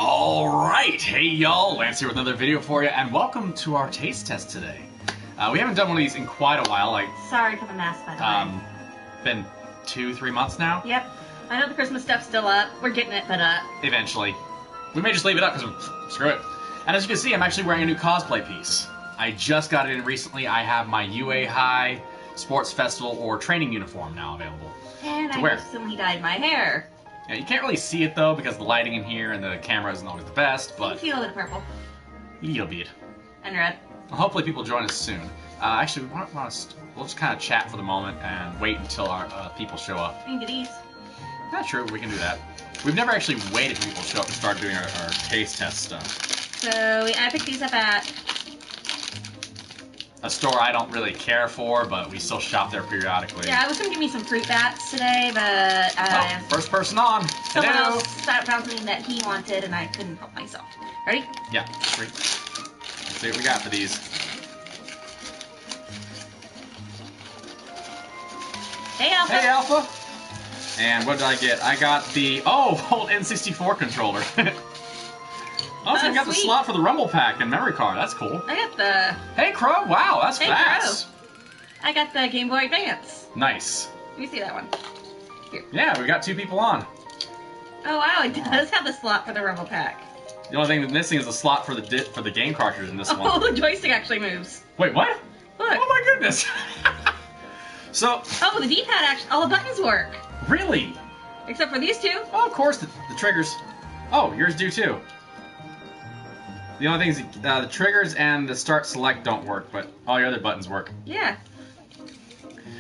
Alright, hey y'all, Lance here with another video for you, and welcome to our taste test today. We haven't done one of these in quite a while, Sorry for the mess, by the way. Been 2-3 months now? Yep. I know the Christmas stuff's still up. We're getting it put up. Eventually. We may just leave it up, because screw it. And as you can see, I'm actually wearing a new cosplay piece. I just got it in recently. I have my UA High Sports Festival or training uniform now available And to I wear. recently dyed my hair. Yeah, you can't really see it though because the lighting in here and the camera isn't always the best, but You feel it purple. little bit. And red. Well, hopefully people join us soon. Actually, we'll just kind of chat for the moment and wait until our people show up. We can do these. Not true, we can do that. We've never actually waited for people to show up and start doing our taste test stuff. So I picked these up at A store I don't really care for, but we still shop there periodically. I was gonna give me some fruit bats today, but first person on. someone Hello. else found something that he wanted, and I couldn't help myself. Ready? Yeah, great. Let's see what we got for these. Hey, Alpha. Hey, Alpha. And what did I get? I got the old N64 controller. Oh, so you got the Sweet. slot for the Rumble Pack and memory card. That's cool. I got the Hey, Crow. Wow, that's fast. I got the Game Boy Advance. Nice. Let me see that one. Here. Yeah, we got 2 people on. Oh wow, it does have the slot for the Rumble Pack. The only thing that's missing is the slot for the game cartridge in this Oh, one. the joystick actually moves. Wait, what? Look. Oh my goodness. So. Oh, the D-pad actually, all the buttons work. Really? Except for these two. Oh, of course, the triggers. Oh, yours do too. The only thing is the triggers and the start select don't work, but all your other buttons work. Yeah.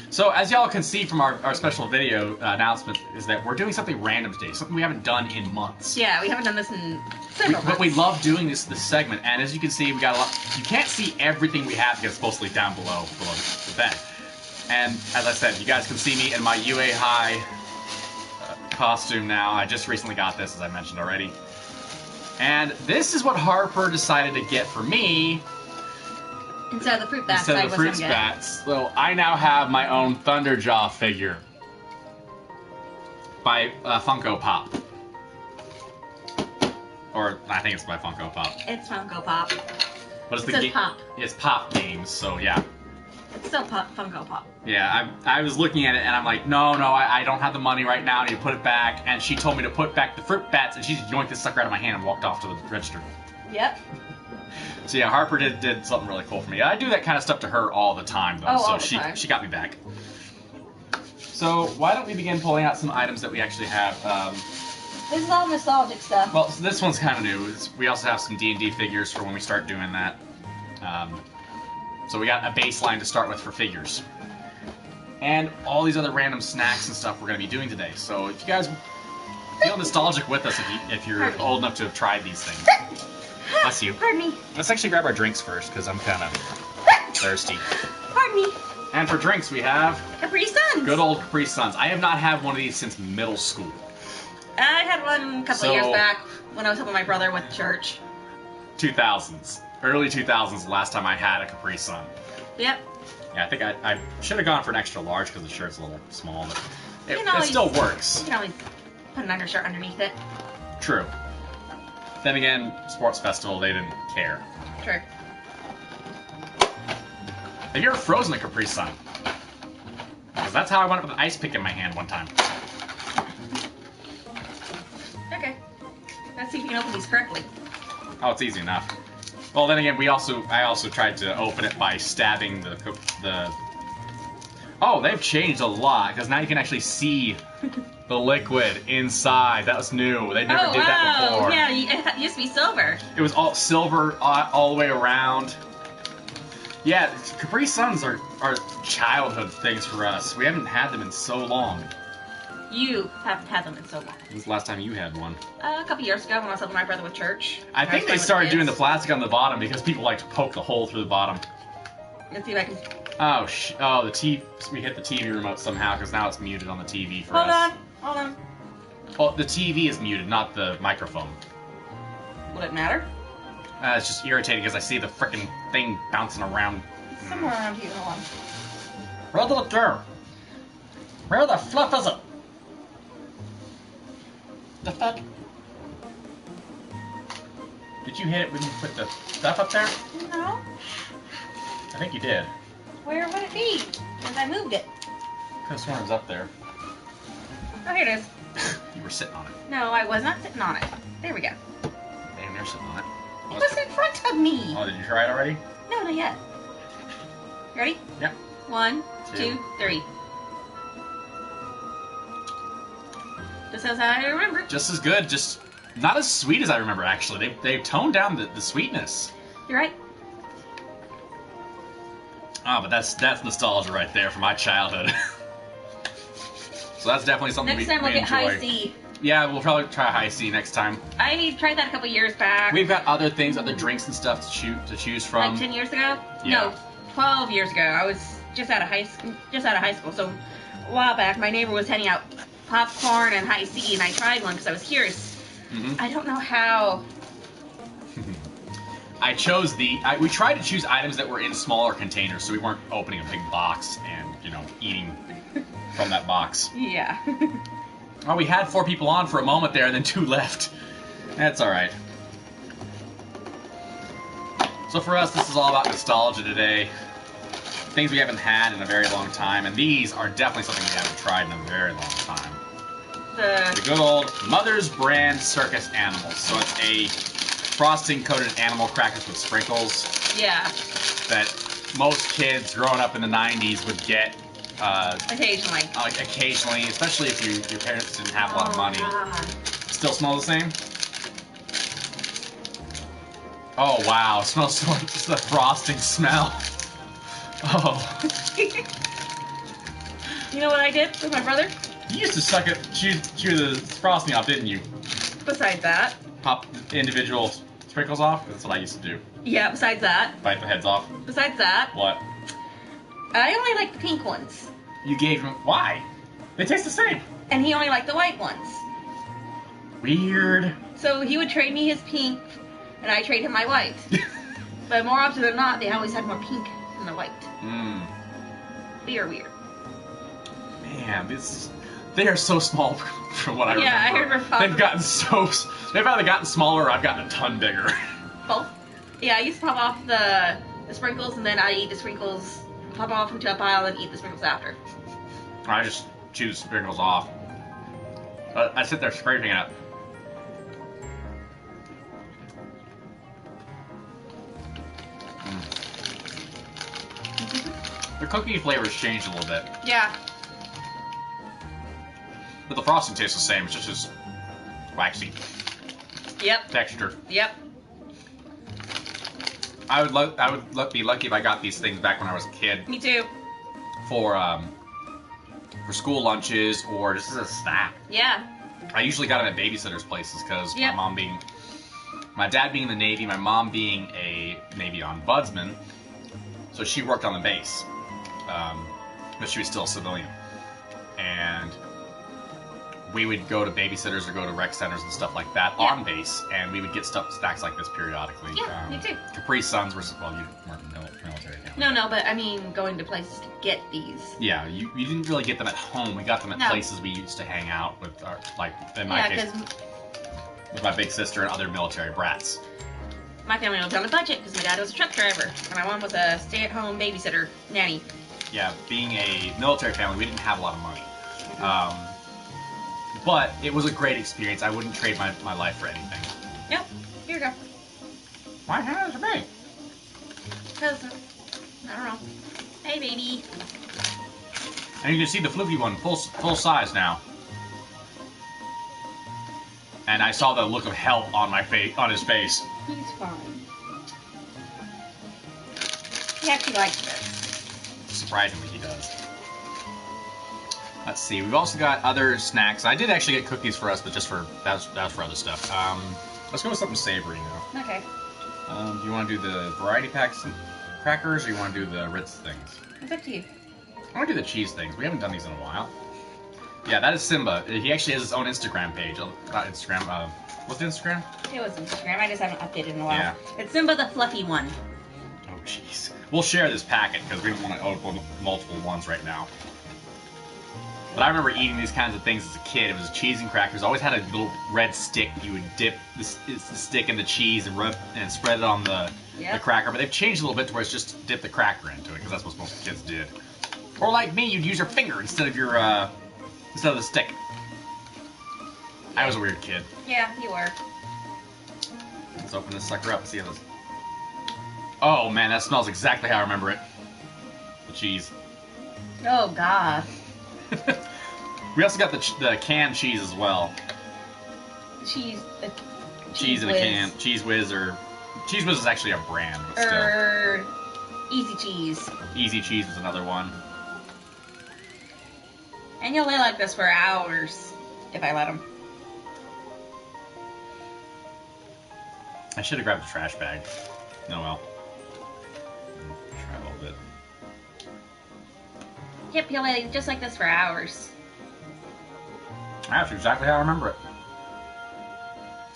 So as y'all can see from our special video announcement is that we're doing something random today, something we haven't done in months. Yeah, we haven't done this in several months. But we love doing this segment, and as you can see, we got a lot. You can't see everything we have because it's mostly down below the bed. And as I said, you guys can see me in my UA High costume now. I just recently got this, as I mentioned already. And this is what Harper decided to get for me. Instead of the fruit bats, Instead of the fruit bats. So I now have my own Thunderjaw figure by Funko Pop. Or I think it's by Funko Pop. It's Funko Pop. But it's It says Pop. It's Pop Games, so yeah. It's still Funko Pop. Yeah, I was looking at it and I'm like, no, I don't have the money right now. I need to put it back. And she told me to put back the fruit bats, and she just yoinked this sucker out of my hand and walked off to the register. Yep. So yeah, Harper did something really cool for me. I do that kind of stuff to her all the time, though. Oh, so all the time. she got me back. So why don't we begin pulling out some items that we actually have? This is all nostalgic stuff. Well, so this one's kind of new. We also have some D&D figures for when we start doing that. So we got a baseline to start with for figures. And all these other random snacks and stuff we're going to be doing today. So if you guys feel nostalgic with us, if you're old enough to have tried these things. Bless you. Pardon me. Let's actually grab our drinks first, because I'm kind of thirsty. Pardon me. And for drinks, we have Capri Suns. good old Capri Suns. I have not had one of these since middle school. I had one a couple of years back when I was helping my brother with church. 2000s. Early 2000s, the last time I had a Capri Sun. Yep. Yeah, I think I should have gone for an extra large because the shirt's a little small, but it still works. You can always put an undershirt underneath it. True. Then again, Sports Festival, they didn't care. True. Have you ever frozen a Capri Sun? Because that's how I went up with an ice pick in my hand one time. Okay. Let's see if you can open these correctly. Oh, it's easy enough. Well, then again, I also tried to open it by stabbing the... Oh, they've changed a lot, because now you can actually see the liquid inside. That was new. They never did that before. Yeah, it used to be silver. It was all silver all the way around. Yeah, Capri Suns are childhood things for us. We haven't had them in so long. You haven't had them in so long. When was the last time you had one? A couple years ago when I was helping my brother with church. I think they started doing the plastic on the bottom because people like to poke the hole through the bottom. Let's see if I can... Oh, the TV. We hit the TV remote somehow because now it's muted on the TV for us. Hold on. Well, the TV is muted, not the microphone. Would it matter? It's just irritating because I see the frickin' thing bouncing around. It's somewhere around here. Hold on. Where the girl? Where the fluff is it? The fuck? Did you hit it when you put the stuff up there? No. I think you did. Where would it be? Because I moved it. Could have sworn it was up there. Oh, here it is. You were sitting on it. No, I was not sitting on it. There we go. Damn, you're sitting on it. It was in front of me. Oh, did you try it already? No, not yet. You ready? Yep. 1, 2, 3. Just as I remember. Just as good, just not as sweet as I remember, actually. They've toned down the sweetness. You're right. Oh, but that's nostalgia right there from my childhood. So that's definitely something Next we time we'll get enjoy. high C. Yeah, we'll probably try high C next time. I tried that a couple years back. We've got other things, other drinks and stuff to choose from. Like 10 years ago? Yeah. No, 12 years ago. I was just out of high school. So a while back, my neighbor was handing out popcorn and high C, and I tried one because I was curious. I don't know how. I chose we tried to choose items that were in smaller containers, so we weren't opening a big box and, eating from that box. Yeah. Well, we had 4 people on for a moment there, and then 2 left. That's alright. So for us, this is all about nostalgia today. Things we haven't had in a very long time, and these are definitely something we haven't tried in a very long time. The good old Mother's Brand Circus Animals. So it's a frosting-coated animal crackers with sprinkles. Yeah. That most kids growing up in the 90s would get. Occasionally. Occasionally, especially if your parents didn't have a lot of money. God. Still smell the same? Oh wow, it smells like just the frosting smell. Oh. You know what I did with my brother? You used to chew the frosting off, didn't you? Besides that. Pop individual sprinkles off? That's what I used to do. Yeah, besides that. Bite the heads off. Besides that. What? I only like the pink ones. You gave him... Why? They taste the same. And he only liked the white ones. Weird. So he would trade me his pink, and I trade him my white. But more often than not, they always had more pink than the white. Weird. Man, they are so small from what I remember. Yeah, I remember. They've either gotten smaller or I've gotten a ton bigger. Both. Yeah, I used to pop off the sprinkles, and then I eat the sprinkles, pop off into a pile, and eat the sprinkles after. I just chew the sprinkles off. I sit there scraping it. The cookie flavors changed a little bit. Yeah. But the frosting tastes the same. It's just as waxy. Yep. Texture. Yep. I would be lucky if I got these things back when I was a kid. Me too. For school lunches or just as a snack. Yeah. I usually got them at babysitters' places because my dad being in the Navy, my mom being a Navy ombudsman, so she worked on the base, but she was still a civilian, and we would go to babysitters or go to rec centers and stuff like that on base, and we would get snacks like this periodically. Yeah, me too. Capri Suns were, well, you weren't military family. No, but I mean going to places to get these. Yeah, you didn't really get them at home. We got them at places we used to hang out with, our, like, in my case, with my big sister and other military brats. My family lived on a budget because my dad was a truck driver, and my mom was a stay-at-home babysitter, nanny. Yeah, being a military family, we didn't have a lot of money. But it was a great experience. I wouldn't trade my life for anything. Yep. Here you go. Why hands are big? Because, I don't know. Hey, baby. And you can see the Floopy one full size now. And I saw the look of help on his face. He's fine. He actually likes this. Surprisingly, he does. Let's see. We've also got other snacks. I did actually get cookies for us, but just for that was for other stuff. Let's go with something savory now. Okay. Do you want to do the variety packs crackers, or you want to do the Ritz things? It's up to you. I want to do the cheese things. We haven't done these in a while. Yeah, that is Simba. He actually has his own Instagram page. Not Instagram. What's the Instagram? It was Instagram. I just haven't updated in a while. Yeah. It's Simba the fluffy one. Oh, jeez. We'll share this packet because we don't want to open multiple ones right now. But I remember eating these kinds of things as a kid. It was cheese and crackers. Always had a little red stick. You would dip the stick in the cheese and rub and spread it on the cracker. But they've changed a little bit to where it's just dip the cracker into it because that's what most kids did. Or like me, you'd use your finger instead of your instead of the stick. I was a weird kid. Yeah, you were. Let's open this sucker up and see how this. Oh man, that smells exactly how I remember it. The cheese. Oh God. We also got the canned cheese as well. Cheese in a can. Cheese Whiz or Cheese Whiz is actually a brand, but still. Easy Cheese. Easy Cheese was another one. And you'll lay like this for hours if I let them. I should have grabbed the trash bag. No, well. Try a little bit. Yep, you'll lay just like this for hours. That's exactly how I remember it.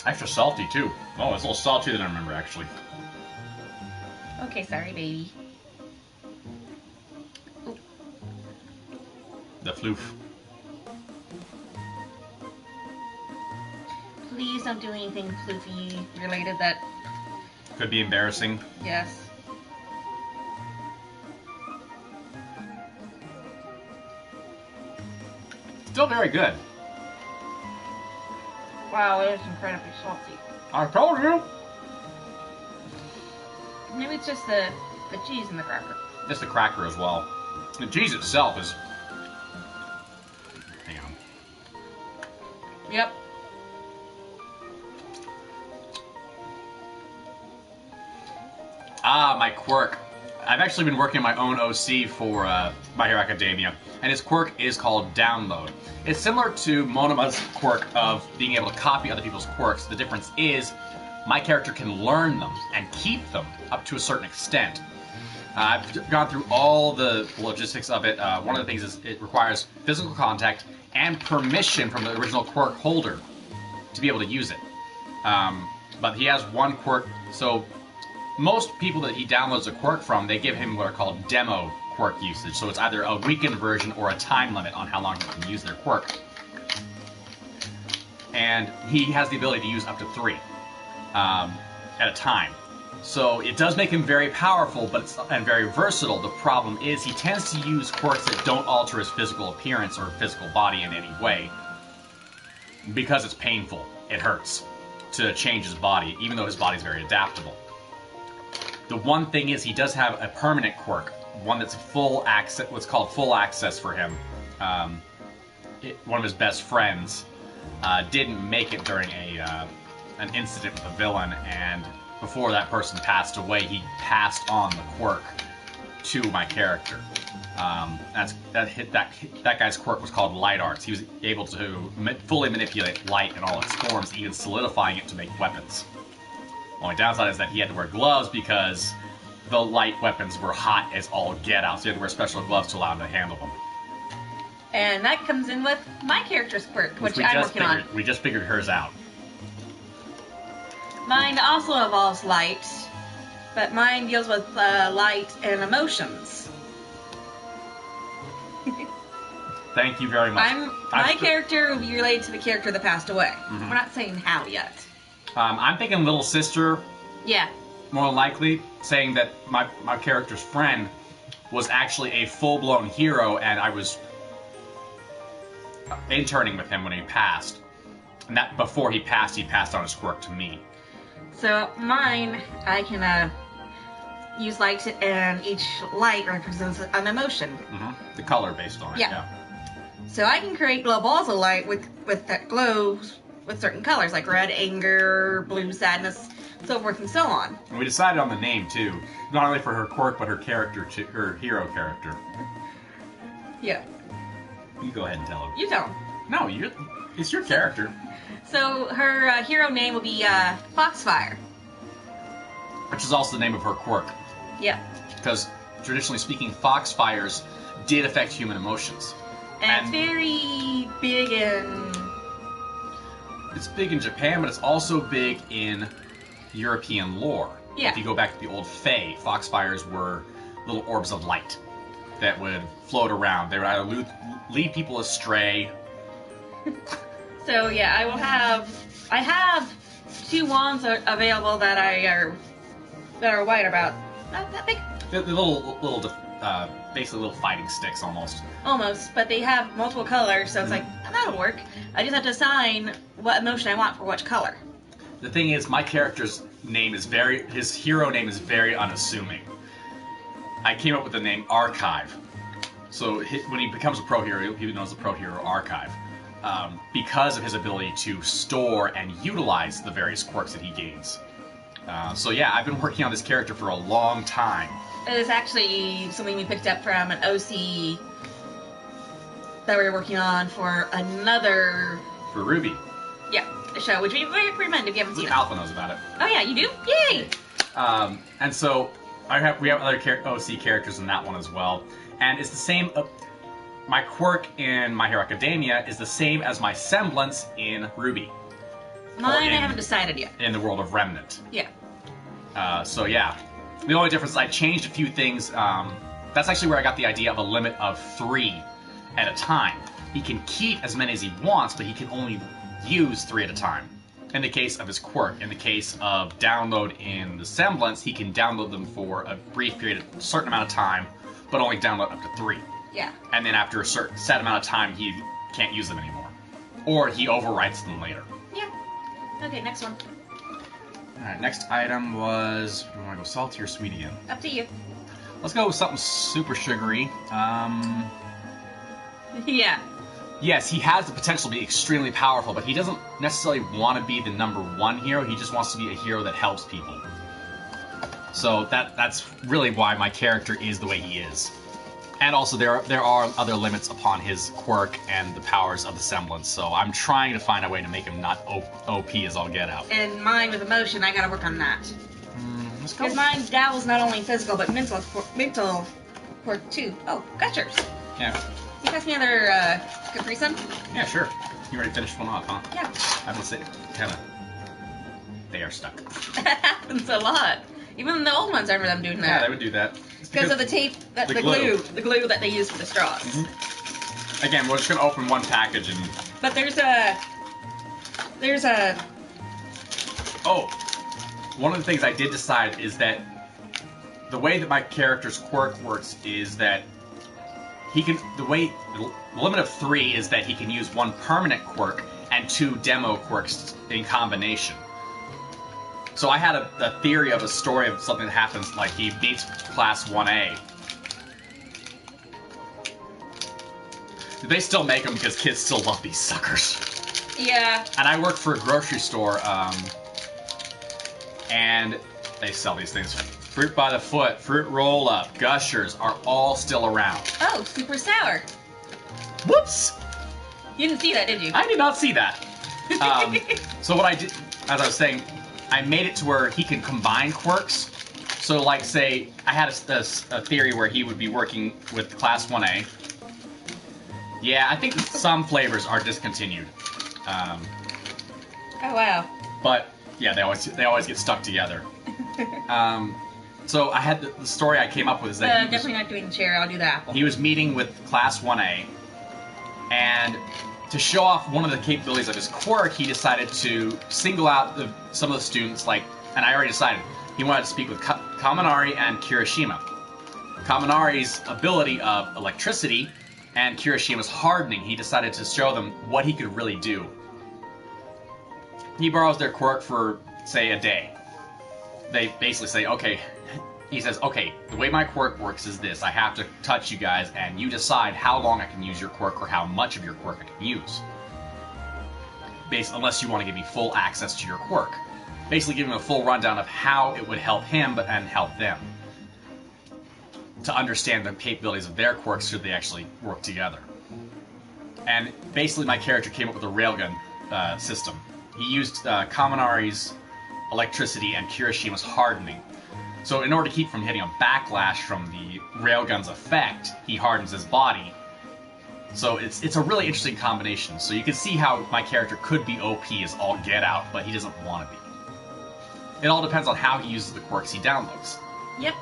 Extra salty, too. Oh, it's a little saltier than I remember, actually. Okay, sorry, baby. Ooh. The floof. Please don't do anything floofy related that... Could be embarrassing. Yes. Still very good. Wow, it is incredibly salty. I told you! Maybe it's just the cheese and the cracker. Just the cracker as well. The cheese itself is... Hang on. Yep. Ah, my quirk. I've actually been working on my own OC for My Hero Academia, and his quirk is called Download. It's similar to Monama's quirk of being able to copy other people's quirks. The difference is my character can learn them and keep them up to a certain extent. I've gone through all the logistics of it. One of the things is it requires physical contact and permission from the original quirk holder to be able to use it. But he has one quirk, so most people that he downloads a quirk from, they give him what are called demo quirk usage. So it's either a weakened version or a time limit on how long he can use their quirk. And he has the ability to use up to 3 at a time. So it does make him very powerful and very versatile. The problem is he tends to use quirks that don't alter his physical appearance or physical body in any way because it's painful. It hurts to change his body, even though his body's very adaptable. The one thing is he does have a permanent quirk, one that's full access, what's called full access for him. One of his best friends didn't make it during an incident with a villain, and before that person passed away, he passed on the quirk to my character. That guy's quirk was called Light Arts. He was able to fully manipulate light in all its forms, even solidifying it to make weapons. The only downside is that he had to wear gloves because the light weapons were hot as all get out, so he had to wear special gloves to allow him to handle them. And that comes in with my character's quirk, which I'm working on. We just figured hers out. Mine also involves light, but mine deals with light and emotions. Thank you very much. My character will be related to the character that passed away. Mm-hmm. We're not saying how yet. I'm thinking little sister. Yeah. More likely, saying that my character's friend was actually a full-blown hero, and I was interning with him when he passed. And that before he passed on his quirk to me. So mine, I can use light, and each light represents an emotion. Mm-hmm. The color based on it. Yeah. So I can create glow balls of light with that glows with certain colors, like red, anger, blue, sadness, so forth and so on. And we decided on the name too, not only for her quirk, but her character, her hero character. Yeah. You go ahead and tell her. You tell him. No, it's your character. So her hero name will be Foxfire. Which is also the name of her quirk. Yeah. Because traditionally speaking, Foxfires did affect human emotions. And it's very big in... It's big in Japan, but it's also big in European lore. Yeah. If you go back to the old Fae, Foxfires were little orbs of light. that would float around. They would either lead people astray. So yeah, I have 2 wands available that are white, about not that big. They're basically little fighting sticks almost. Almost, but they have multiple colors, so it's like, that'll work. I just have to assign what emotion I want for which color. The thing is, my character's name is his hero name is very unassuming. I came up with the name Archive. So when he becomes a pro hero, he knows the pro hero Archive. Because of his ability to store and utilize the various quirks that he gains. So yeah, I've been working on this character for a long time. It is actually something we picked up from an OC that we were working on for another... For Ruby. Yeah, the show, which we recommend if you haven't seen it. Alpha knows about it. Oh yeah, you do? Yay! And so we have other OC characters in that one as well. And it's the same... my quirk in My Hero Academia is the same as my semblance in Ruby. Mine, I haven't decided yet. In the world of Remnant. Yeah. So yeah. The only difference is I changed a few things. That's actually where I got the idea of a limit of 3 at a time. He can keep as many as he wants, but he can only use 3 at a time. In the case of his quirk. In the case of download in the semblance, he can download them for a brief period, a certain amount of time, but only download up to 3. Yeah. And then after a certain set amount of time, he can't use them anymore. Or he overwrites them later. Yeah. Okay, next one. Alright, next item was... Do we want to go salty or sweet again? Up to you. Let's go with something super sugary. Yeah. Yes, he has the potential to be extremely powerful, but he doesn't necessarily want to be the #1 hero. He just wants to be a hero that helps people. So that's really why my character is the way he is. And also, there are other limits upon his quirk and the powers of the semblance, so I'm trying to find a way to make him not OP as all get out. And mine with emotion, I gotta work on that. Let's go. Because mine dabbles not only physical, but mental quirk too. Oh, gushers. Yeah. Can you pass me another Capri Sun? Yeah, sure. You already finished one off, huh? Yeah. I was say, kinda. They are stuck. That happens a lot. Even the old ones, I remember them doing that. Yeah, they would do that. Because of the tape, the glue that they use for the straws. Mm-hmm. Again, we're just gonna open one package and. But there's a. Oh, one of the things I did decide is that the way that my character's quirk works is that he can. The limit of 3 is that he can use 1 permanent quirk and 2 demo quirks in combination. So I had a theory of a story of something that happens, like he beats Class 1A. They still make them because kids still love these suckers. Yeah. And I work for a grocery store, and they sell these things. Fruit by the foot, fruit roll up, gushers are all still around. Oh, super sour. Whoops! You didn't see that, did you? I did not see that. So what I did, as I was saying, I made it to where he can combine quirks. So, like, say, I had a theory where he would be working with Class 1A. Yeah, I think some flavors are discontinued. Oh, wow. But, yeah, they always get stuck together. So I had the story I came up with is that definitely not doing the cherry, I'll do the apple. He was meeting with Class 1A, and to show off one of the capabilities of his quirk, he decided to single out some of the students, and I already decided, he wanted to speak with Kaminari and Kirishima. Kaminari's ability of electricity and Kirishima's hardening, he decided to show them what he could really do. He borrows their quirk for, say, a day. They basically say, okay, he says, okay, the way my quirk works is this. I have to touch you guys, and you decide how long I can use your quirk or how much of your quirk I can use. Unless you want to give me full access to your quirk. Basically give him a full rundown of how it would help him and help them. To understand the capabilities of their quirks should they actually work together. And basically my character came up with a railgun system. He used Kaminari's electricity and Kirishima's hardening. So in order to keep from hitting a backlash from the railgun's effect, he hardens his body. So it's a really interesting combination. So you can see how my character could be OP as all get out, but he doesn't want to be. It all depends on how he uses the quirks he downloads. Yep.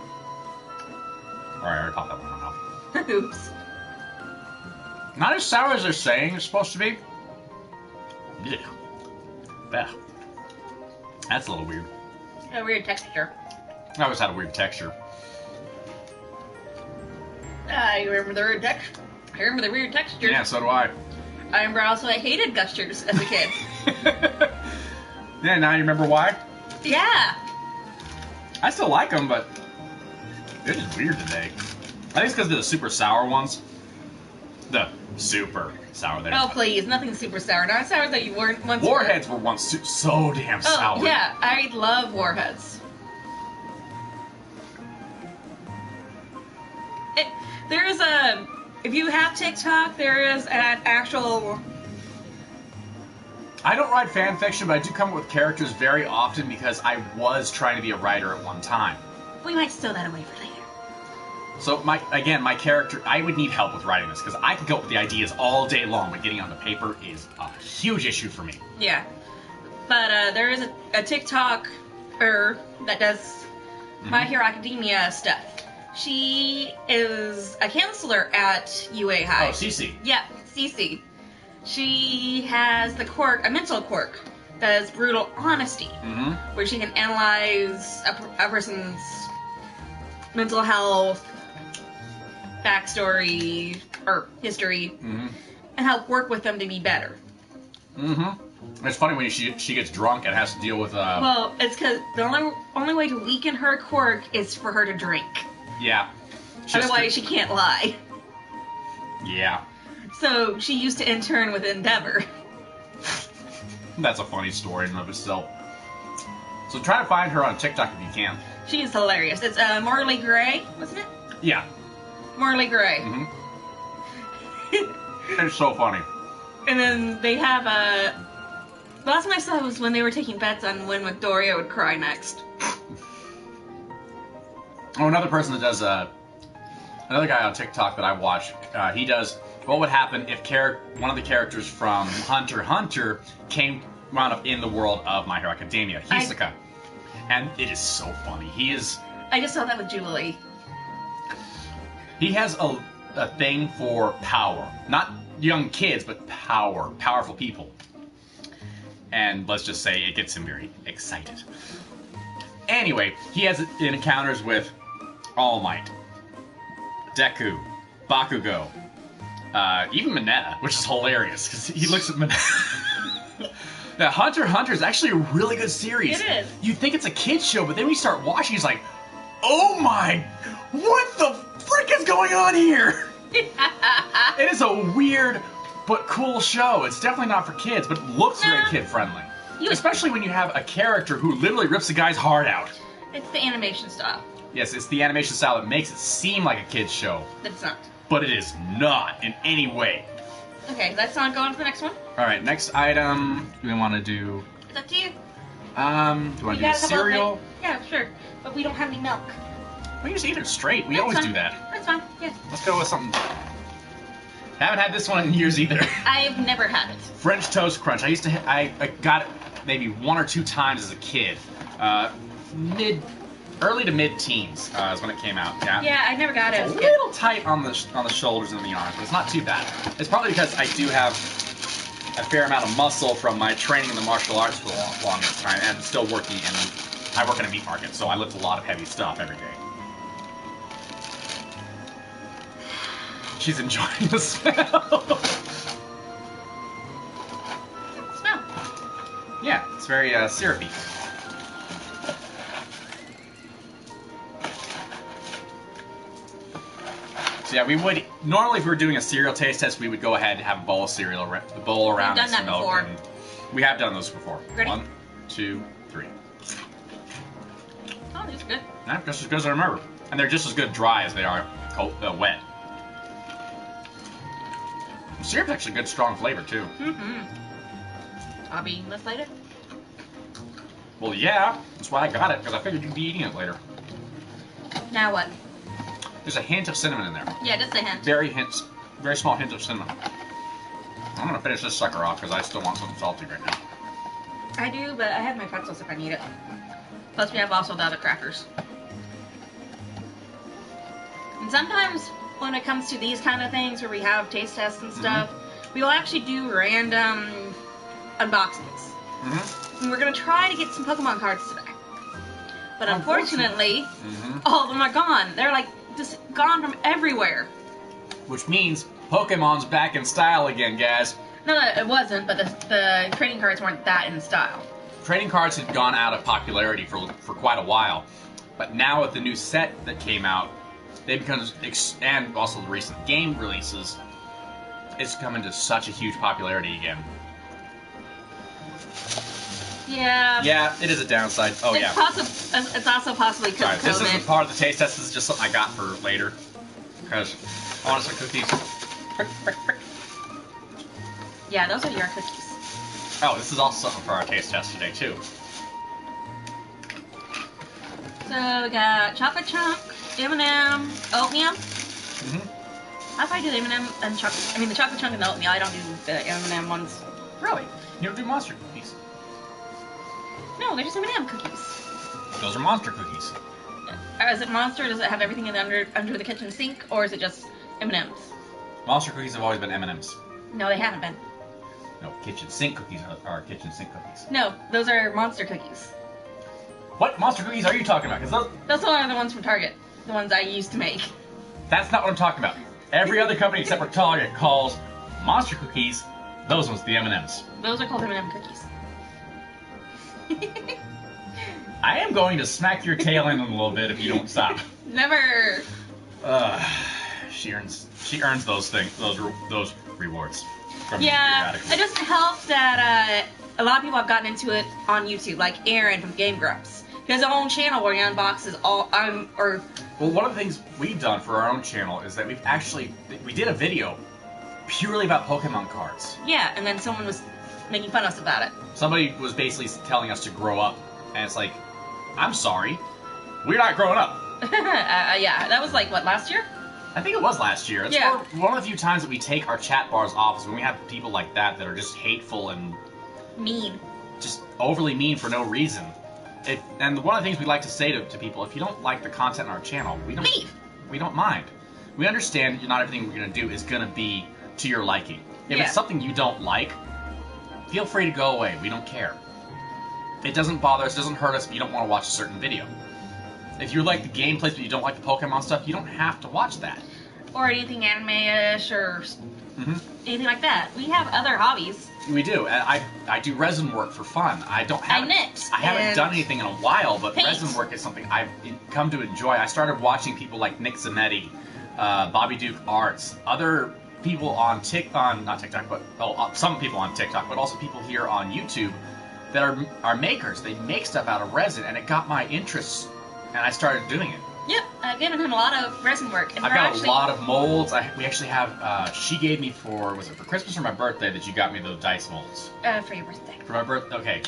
Alright, I already popped that one off. Oops. Not as sour as they're saying it's supposed to be. Yeah. Yeah. That's a little weird. A weird texture. I always had a weird texture. I remember the weird texture. I remember the weird texture. Yeah, so do I. I remember also I hated gushers as a kid. Yeah, now you remember why? Yeah. I still like them, but they're just weird today. I think it's because they're the super sour ones. The super sour there. Oh, please. Nothing super sour. Not as sour that you weren't once. Warheads were once so damn sour. Oh, yeah. I love Warheads. There is a... If you have TikTok, there is an actual... I don't write fan fiction, but I do come up with characters very often because I was trying to be a writer at one time. We might stow that away for later. So, my character, I would need help with writing this because I could go up with the ideas all day long, but getting on the paper is a huge issue for me. Yeah. But there is a TikToker that does My Hero Academia stuff. She is a counselor at UA High. Oh, Cece. Yeah, Cece. She has the quirk, a mental quirk, that is brutal honesty, where she can analyze a person's mental health, backstory, or history, and help work with them to be better. It's funny when she gets drunk and has to deal with... Well, it's because the only way to weaken her quirk is for her to drink. Yeah. Otherwise, she can't lie. Yeah. So, she used to intern with Endeavor. That's a funny story in and of itself. So try to find her on TikTok if you can. She is hilarious. It's Morley Gray, wasn't it? Yeah. Morley Gray. It's so funny. And then they have the last time I saw was when they were taking bets on when Midoriya would cry next. Oh, another person that does another guy on TikTok that I watch. He does what would happen if one of the characters from Hunter x Hunter wound up in the world of My Hero Academia, Hisoka, and it is so funny. I just saw that with Julie. He has a thing for power, not young kids, but powerful people, and let's just say it gets him very excited. Anyway, he has encounters with All Might, Deku, Bakugo, even Mineta, which is hilarious because he looks at Mineta. Now, Hunter x Hunter is actually a really good series. It is. You think it's a kid's show, but then when you start watching, it's like, oh my, what the frick is going on here? It is a weird but cool show. It's definitely not for kids, but it looks very kid-friendly. Especially when you have a character who literally rips a guy's heart out. It's the animation style. Yes, it's the animation style that makes it seem like a kid's show. But it's not. But it is not in any way. Okay, let's not go on to the next one. Alright, next item. Do we want to do... It's up to you. Do you want to do the cereal? Yeah, sure. But we don't have any milk. We just eat it straight. We That's always fine. do that. That's fine, yeah. Let's go with something... Haven't had this one in years either. I've never had it. French Toast Crunch. I got it maybe 1 or 2 times as a kid. Early to mid-teens is when it came out. Yeah. Yeah, I never got it. It's a little tight on the shoulders and the arms, but it's not too bad. It's probably because I do have a fair amount of muscle from my training in the martial arts for the longest time, and I'm still working I work in a meat market, so I lift a lot of heavy stuff every day. She's enjoying the smell. Smell. Yeah, it's very syrupy. So yeah, we would normally if we were doing a cereal taste test, we would go ahead and have a bowl of cereal, the bowl around We've done some that milk. before. And we have done those before. Ready? 1, 2, 3. Oh, these are good. Yeah, just as good as I remember, and they're just as good dry as they are wet. The syrup's actually good, strong flavor too. I'll be eating this later. Well, yeah, that's why I got it because I figured you'd be eating it later. Now what? There's a hint of cinnamon in there. Yeah, just a hint. Very small hint of cinnamon. I'm gonna finish this sucker off because I still want something salty right now. I do, but I have my pretzels if I need it. Plus, we have also the other crackers. And sometimes when it comes to these kind of things where we have taste tests and stuff, we will actually do random unboxings. And we're going to try to get some Pokemon cards today. But unfortunately, all of them are gone. They're like just gone from everywhere. Which means Pokemon's back in style again, guys. No, it wasn't, but the trading cards weren't that in style. Trading cards had gone out of popularity for quite a while. But now with the new set that came out, they become, and also the recent game releases, it's come into such a huge popularity again. Yeah. Yeah, it is a downside. Oh, yeah. It's also possibly because Sorry, this isn't part of the taste test. This is just something I got for later. Because I want some cookies. Yeah, those are your cookies. Oh, this is also something for our taste test today, too. So we got chocolate chunk, M&M, oatmeal. How if I do the M&M and chocolate? I mean the chocolate chunk and the oatmeal. I don't do the M&M ones. Really? You don't do monster cookies? No, they're just M&M cookies. Those are monster cookies. Is it monster? Does it have everything under the kitchen sink, or is it just M&Ms? Monster cookies have always been M&Ms. No, they haven't been. No, kitchen sink cookies are kitchen sink cookies. No, those are monster cookies. What monster cookies are you talking about? Because those are the ones from Target. The ones I used to make. That's not what I'm talking about. Every other company except for Target calls monster cookies those ones the M&Ms. Those are called M&M cookies. I am going to smack your tail in a little bit if you don't stop. Never. She earns those rewards. From yeah, it doesn't help that a lot of people have gotten into it on YouTube, like Aaron from Game Grumps. He has his own channel where he unboxes all Well, one of the things we've done for our own channel is that we did a video purely about Pokemon cards. Yeah, and then someone was making fun of us about it. Somebody was basically telling us to grow up, and it's like, I'm sorry, we're not growing up. Yeah, that was like, what, last year? I think it was last year. It's yeah. One of the few times that we take our chat bars off is when we have people like that are just hateful and mean. Just overly mean for no reason. And one of the things we like to say to people, if you don't like the content on our channel, we don't mind. We understand that not everything we're going to do is going to be to your liking. If it's something you don't like, feel free to go away. We don't care. It doesn't bother us, it doesn't hurt us if you don't want to watch a certain video. If you like the gameplays but you don't like the Pokemon stuff, you don't have to watch that. Or anything anime-ish or anything like that. We have other hobbies. We do. And I do resin work for fun. I haven't done anything in a while, but resin work is something I've come to enjoy. I started watching people like Nick Zanetti, Bobby Duke Arts, other people on not TikTok, but some people on TikTok, but also people here on YouTube that are makers. They make stuff out of resin, and it got my interest, and I started doing it. Yep, I've given him a lot of resin work. And I've got a lot of molds. We actually have, she gave me was it for Christmas or my birthday that you got me those dice molds? For your birthday. For my birthday? Okay.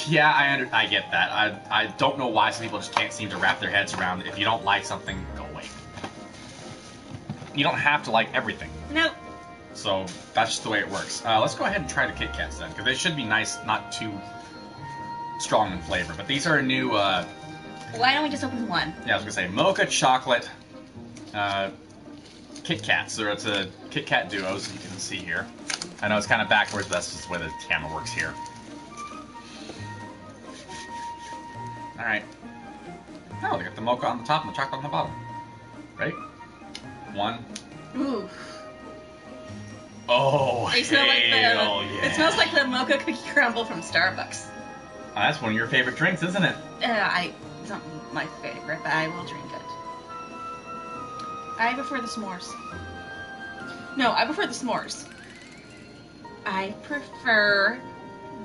Yeah, I get that. I don't know why some people just can't seem to wrap their heads around if you don't like something, go away. You don't have to like everything. Nope. So that's just the way it works. Let's go ahead and try the Kit Kats then, because they should be nice, not too strong in flavor. But these are a new... Why don't we just open one? Yeah, I was going to say mocha chocolate Kit Kats. So it's a Kit Kat duo, as you can see here. I know it's kind of backwards, but that's just the way the camera works here. Alright. Oh, they got the mocha on the top and the chocolate on the bottom. Ready? One. Ooh. Oh, they smell like yeah. It smells like the mocha cookie crumble from Starbucks. Oh, that's one of your favorite drinks, isn't it? It's not my favorite, but I will drink it. I prefer the s'mores. No, I prefer the s'mores. I prefer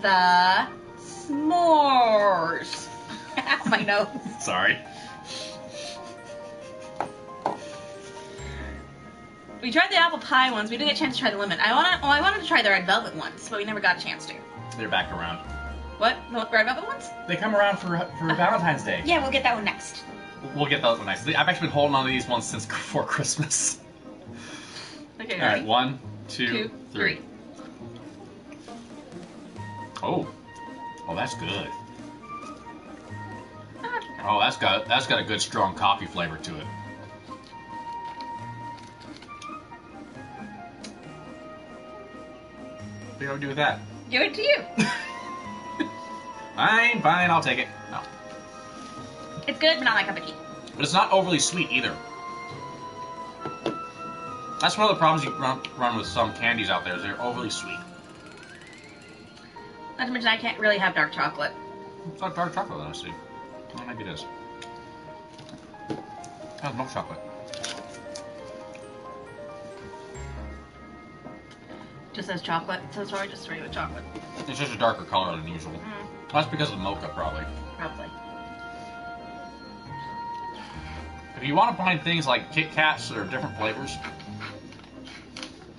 the s'mores. Ow, my nose. Sorry. We tried the apple pie ones. We didn't get a chance to try the lemon. I wanted to try the red velvet ones, but we never got a chance to. They're back around. What? The red velvet ones? They come around for Valentine's Day. Yeah, we'll get that one next. We'll get that one next. I've actually been holding on to these ones since before Christmas. Okay, all right, 1, 2, 3. Oh, that's good. Oh, that's got a good strong coffee flavor to it. do I do with that? Give it to you. Fine, I'll take it. No. It's good, but not my cup of tea. But it's not overly sweet either. That's one of the problems you run with some candies out there, is they're overly sweet. Not to mention I can't really have dark chocolate. It's like dark chocolate, I see. Well, maybe it is. It has milk chocolate. Just says chocolate, so it's probably just straight with chocolate. It's just a darker color than usual. That's because of the mocha, probably. Probably. If you want to find things like Kit Kats that are different flavors,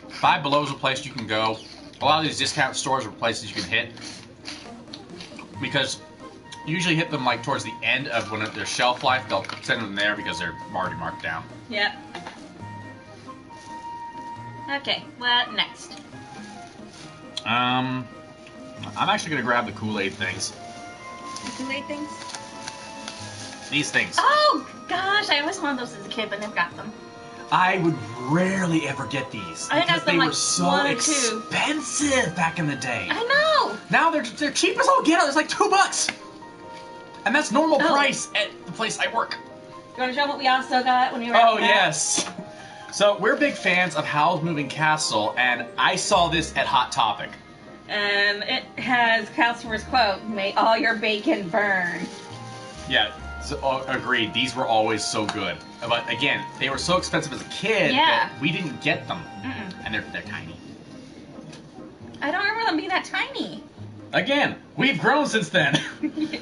Five Below is a place you can go. A lot of these discount stores are places you can hit, because you usually hit them like towards the end of when their shelf life. They'll send them there because they're already marked down. Yep. Okay, what next? I'm actually gonna grab the Kool-Aid things. The Kool-Aid things? These things. Oh gosh, I always wanted those as a kid, but never got them. I would rarely ever get these I because got them they like were so 1 or 2. expensive back in the day. I know. Now they're cheap as all get out. It's like $2, and that's normal price at the place I work. You want to show them what we also got when you were? Oh yes. So we're big fans of Howl's Moving Castle, and I saw this at Hot Topic. And it has Casper's quote, "May all your bacon burn." Yeah, so, agreed. These were always so good. But again, they were so expensive as a kid that we didn't get them. And they're tiny. I don't remember them being that tiny. Again, we've grown since then.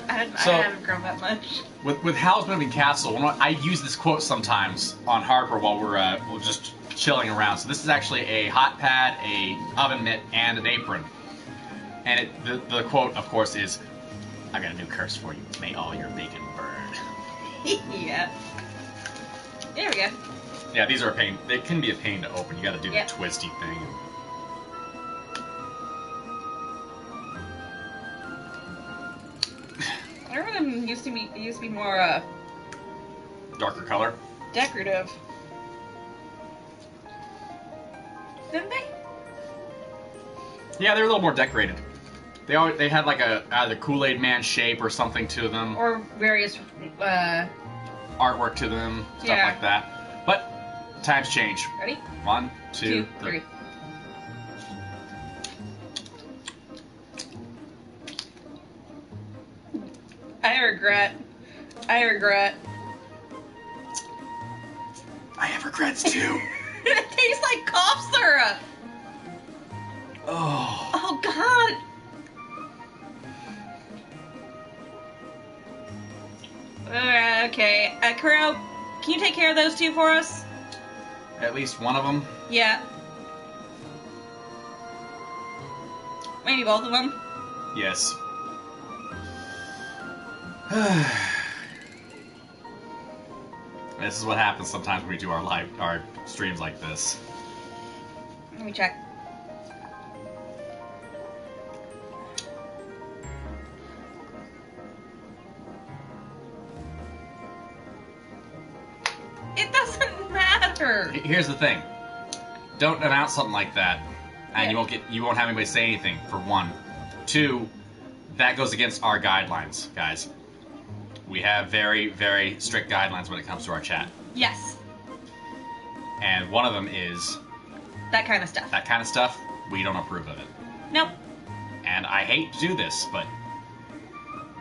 I haven't grown that much. With Howl's Moving Castle, I use this quote sometimes on Harper while we're just chilling around. So this is actually a hot pad, a oven mitt, and an apron. And the quote, of course, is, "I got a new curse for you. May all your bacon burn." Yeah. There we go. Yeah, these are a pain. They can be a pain to open. You got to do the twisty thing. I remember them used to be more Darker color. decorative. Didn't they? Yeah, they're a little more decorated. They had like a either Kool-Aid Man shape or something to them. Or various artwork to them, stuff like that. But times change. Ready? 1, 2, 3. I regret. I have regrets too. It tastes like cough syrup. Oh. Oh God. Okay, Kuro, can you take care of those two for us? At least one of them? Yeah. Maybe both of them? Yes. This is what happens sometimes when we do our streams like this. Let me check. It doesn't matter. Here's the thing. Don't announce something like that, and you won't have anybody say anything, for one. 2, that goes against our guidelines, guys. We have very, very strict guidelines when it comes to our chat. Yes. And one of them is... that kind of stuff. That kind of stuff, we don't approve of it. Nope. And I hate to do this, but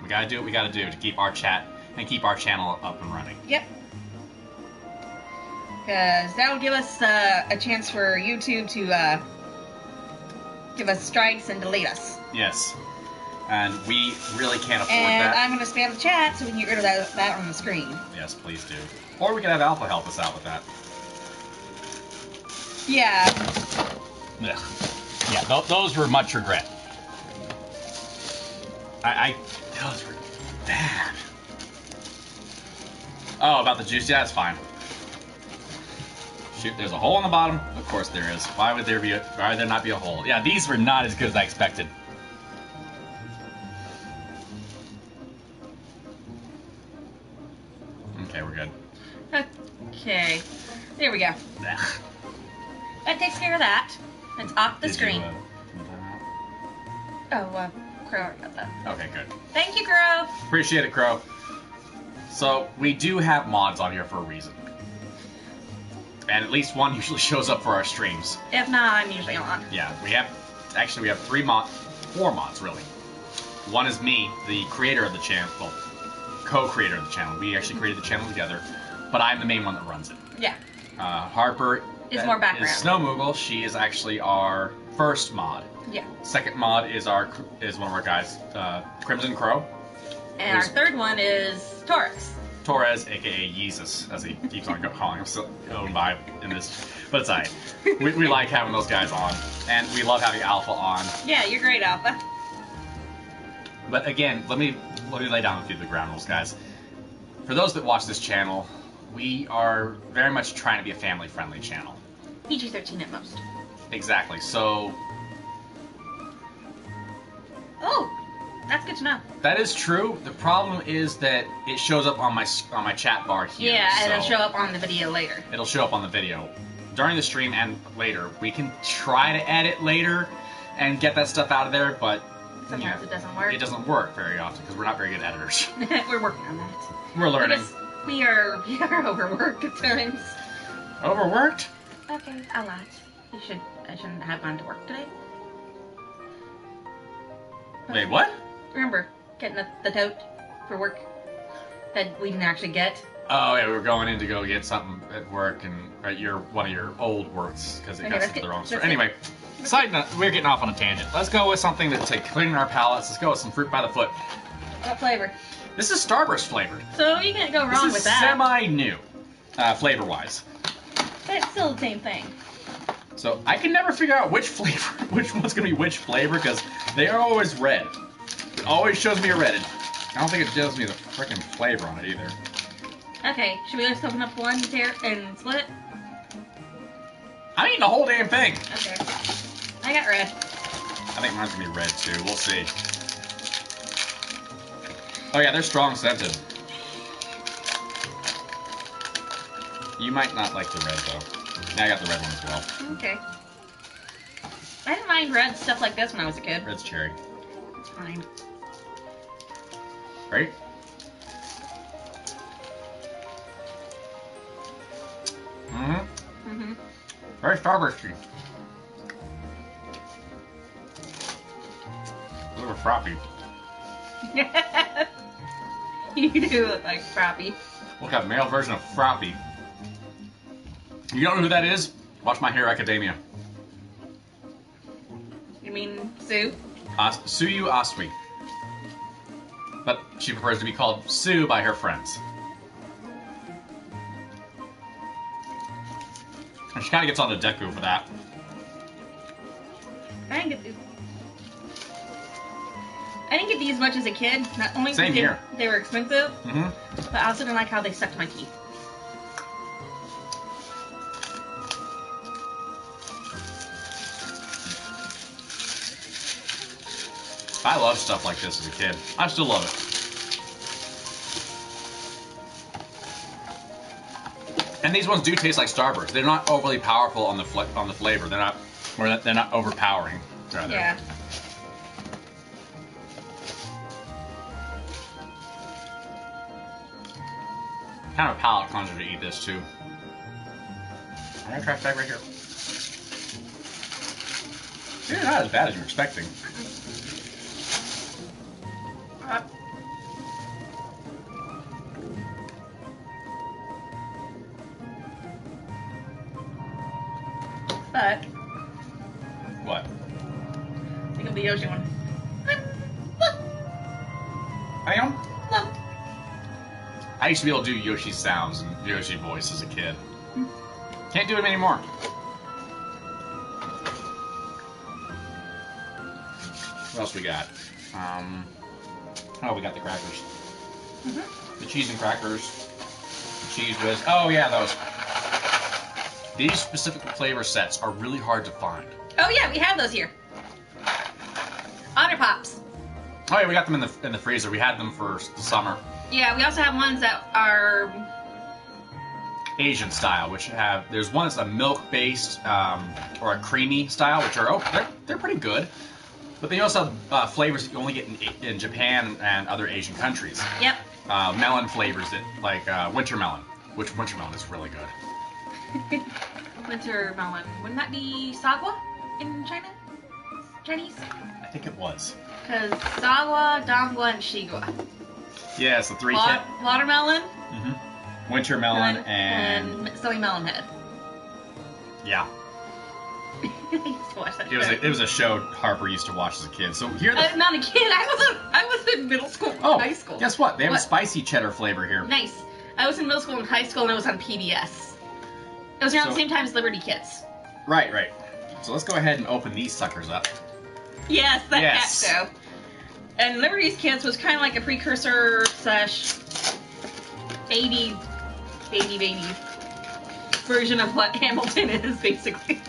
we gotta do what we gotta do to keep our chat and keep our channel up and running. Yep. Because that will give us a chance for YouTube to give us strikes and delete us. Yes. And we really can't afford and that. I'm going to spam the chat so we can get rid of that on the screen. Yes, please do. Or we can have Alpha help us out with that. Yeah. Ugh. Yeah, those were much regret. Those were bad. Oh, about the juice? Yeah, that's fine. Shoot, there's a hole in the bottom. Of course there is. Why would there not be a hole? Yeah, these were not as good as I expected. Okay, we're good. Okay. There we go. That takes care of that. It's off the screen. Oh, Crow already got that. Okay, good. Thank you, Crow. Appreciate it, Crow. So, we do have mods on here for a reason. And at least one usually shows up for our streams. If not, I'm usually on. Yeah, we have 4 mods, really. One is me, the creator of the channel, well, co-creator of the channel. We actually created the channel together, but I'm the main one that runs it. Yeah. Harper Is more background. is Snow Moogle. She is actually our first mod. Yeah. Second mod is one of our guys, Crimson Crow. And our third one is Taurus. Torres, aka Yeezus, as he keeps on calling him, so own vibe in this. But it's alright. We like having those guys on, and we love having Alpha on. Yeah, you're great, Alpha. But again, let me lay down a few of the ground rules, guys. For those that watch this channel, we are very much trying to be a family-friendly channel. PG-13 at most. Exactly. So Oh, that's good to know. that is true. The problem is that it shows up on my chat bar here. Yeah, and it'll so show up on the video later. It'll show up on the video during the stream and later. We can try to edit later and get that stuff out of there, but Sometimes it doesn't work. It doesn't work very often because we're not very good editors. We're working on that. We're learning. We are overworked at times. Overworked? Okay, a lot. I shouldn't have gone to work today. Wait, what? Remember, getting the tote for work that we didn't actually get? Oh yeah, we were going in to go get something at work and at one of your old works because it Okay, got let's sent to the get- wrong store. let's Anyway, side note, we're getting off on a tangent. Let's go with something that's like cleaning our palates. Let's go with some fruit by the foot. What flavor? This is Starburst flavored. So you can't go wrong This with is that. semi-new, flavor-wise. But it's still the same thing. So I can never figure out which one's gonna be which flavor because they are always red. It always shows me a red. I don't think it shows me the freaking flavor on it either. Okay, should we just open up one here and split it? I'm eating the whole damn thing. Okay. I got red. I think mine's gonna be red too. We'll see. Oh yeah, they're strong scented. You might not like the red though. Yeah, I got the red one as well. Okay. I didn't mind red stuff like this when I was a kid. Red's cherry. It's fine. Right? Mm-hmm. Mm-hmm. Very Starbursty. A little frothy. You do look like Froppy. Look at male version of Froppy. You don't know who that is? Watch My Hero Academia. You mean Sue? Suyu Asui. But she prefers to be called Sue by her friends. And she kind of gets on to Deku for that. I didn't get these much as a kid. Not only Same because here. they were expensive, Mm-hmm. but I also didn't like how they stuck to my teeth. I love stuff like this as a kid. I still love it. And these ones do taste like Starburst. They're not overly powerful on the flavor. They're not overpowering. Rather. Yeah. Kind of a palate cleanser to eat this too. I'm gonna trash bag right here. It's not as bad as you're expecting. But What? think of the Yoshi one. I am? Look. I used to be able to do Yoshi sounds and Yoshi voice as a kid. Can't do them anymore. What else we got? Oh, we got the crackers. Mm-hmm. The cheese and crackers. Cheese whiz. Oh, yeah, those. These specific flavor sets are really hard to find. Oh yeah, we have those here. Otter Pops. Oh, yeah, we got them in the freezer. We had them for the summer. Yeah, we also have ones that are Asian style, which there's one that's a milk-based or a creamy style, which are they're pretty good. But they also have flavors that you only get in Japan and other Asian countries. Yep. Melon flavors that, like winter melon, which winter melon is really good. Winter melon. Wouldn't that be sagwa in China? Chinese? I think it was. Because sagwa, dangwa, and shigwa. Yeah, it's the three. Watermelon. Mm-hmm. Winter melon and Silly Melon Head. Yeah. I used to watch that show. It was a show Harper used to watch as a kid. So here, not a kid. I was in middle school, and high school. Guess what? They have a spicy cheddar flavor here. Nice. I was in middle school and high school, and it was on PBS. It was around the same time as Liberty Kids. Right. So let's go ahead and open these suckers up. Yes, that cat show. And Liberty's Kids was kind of like a precursor / baby version of what Hamilton is, basically.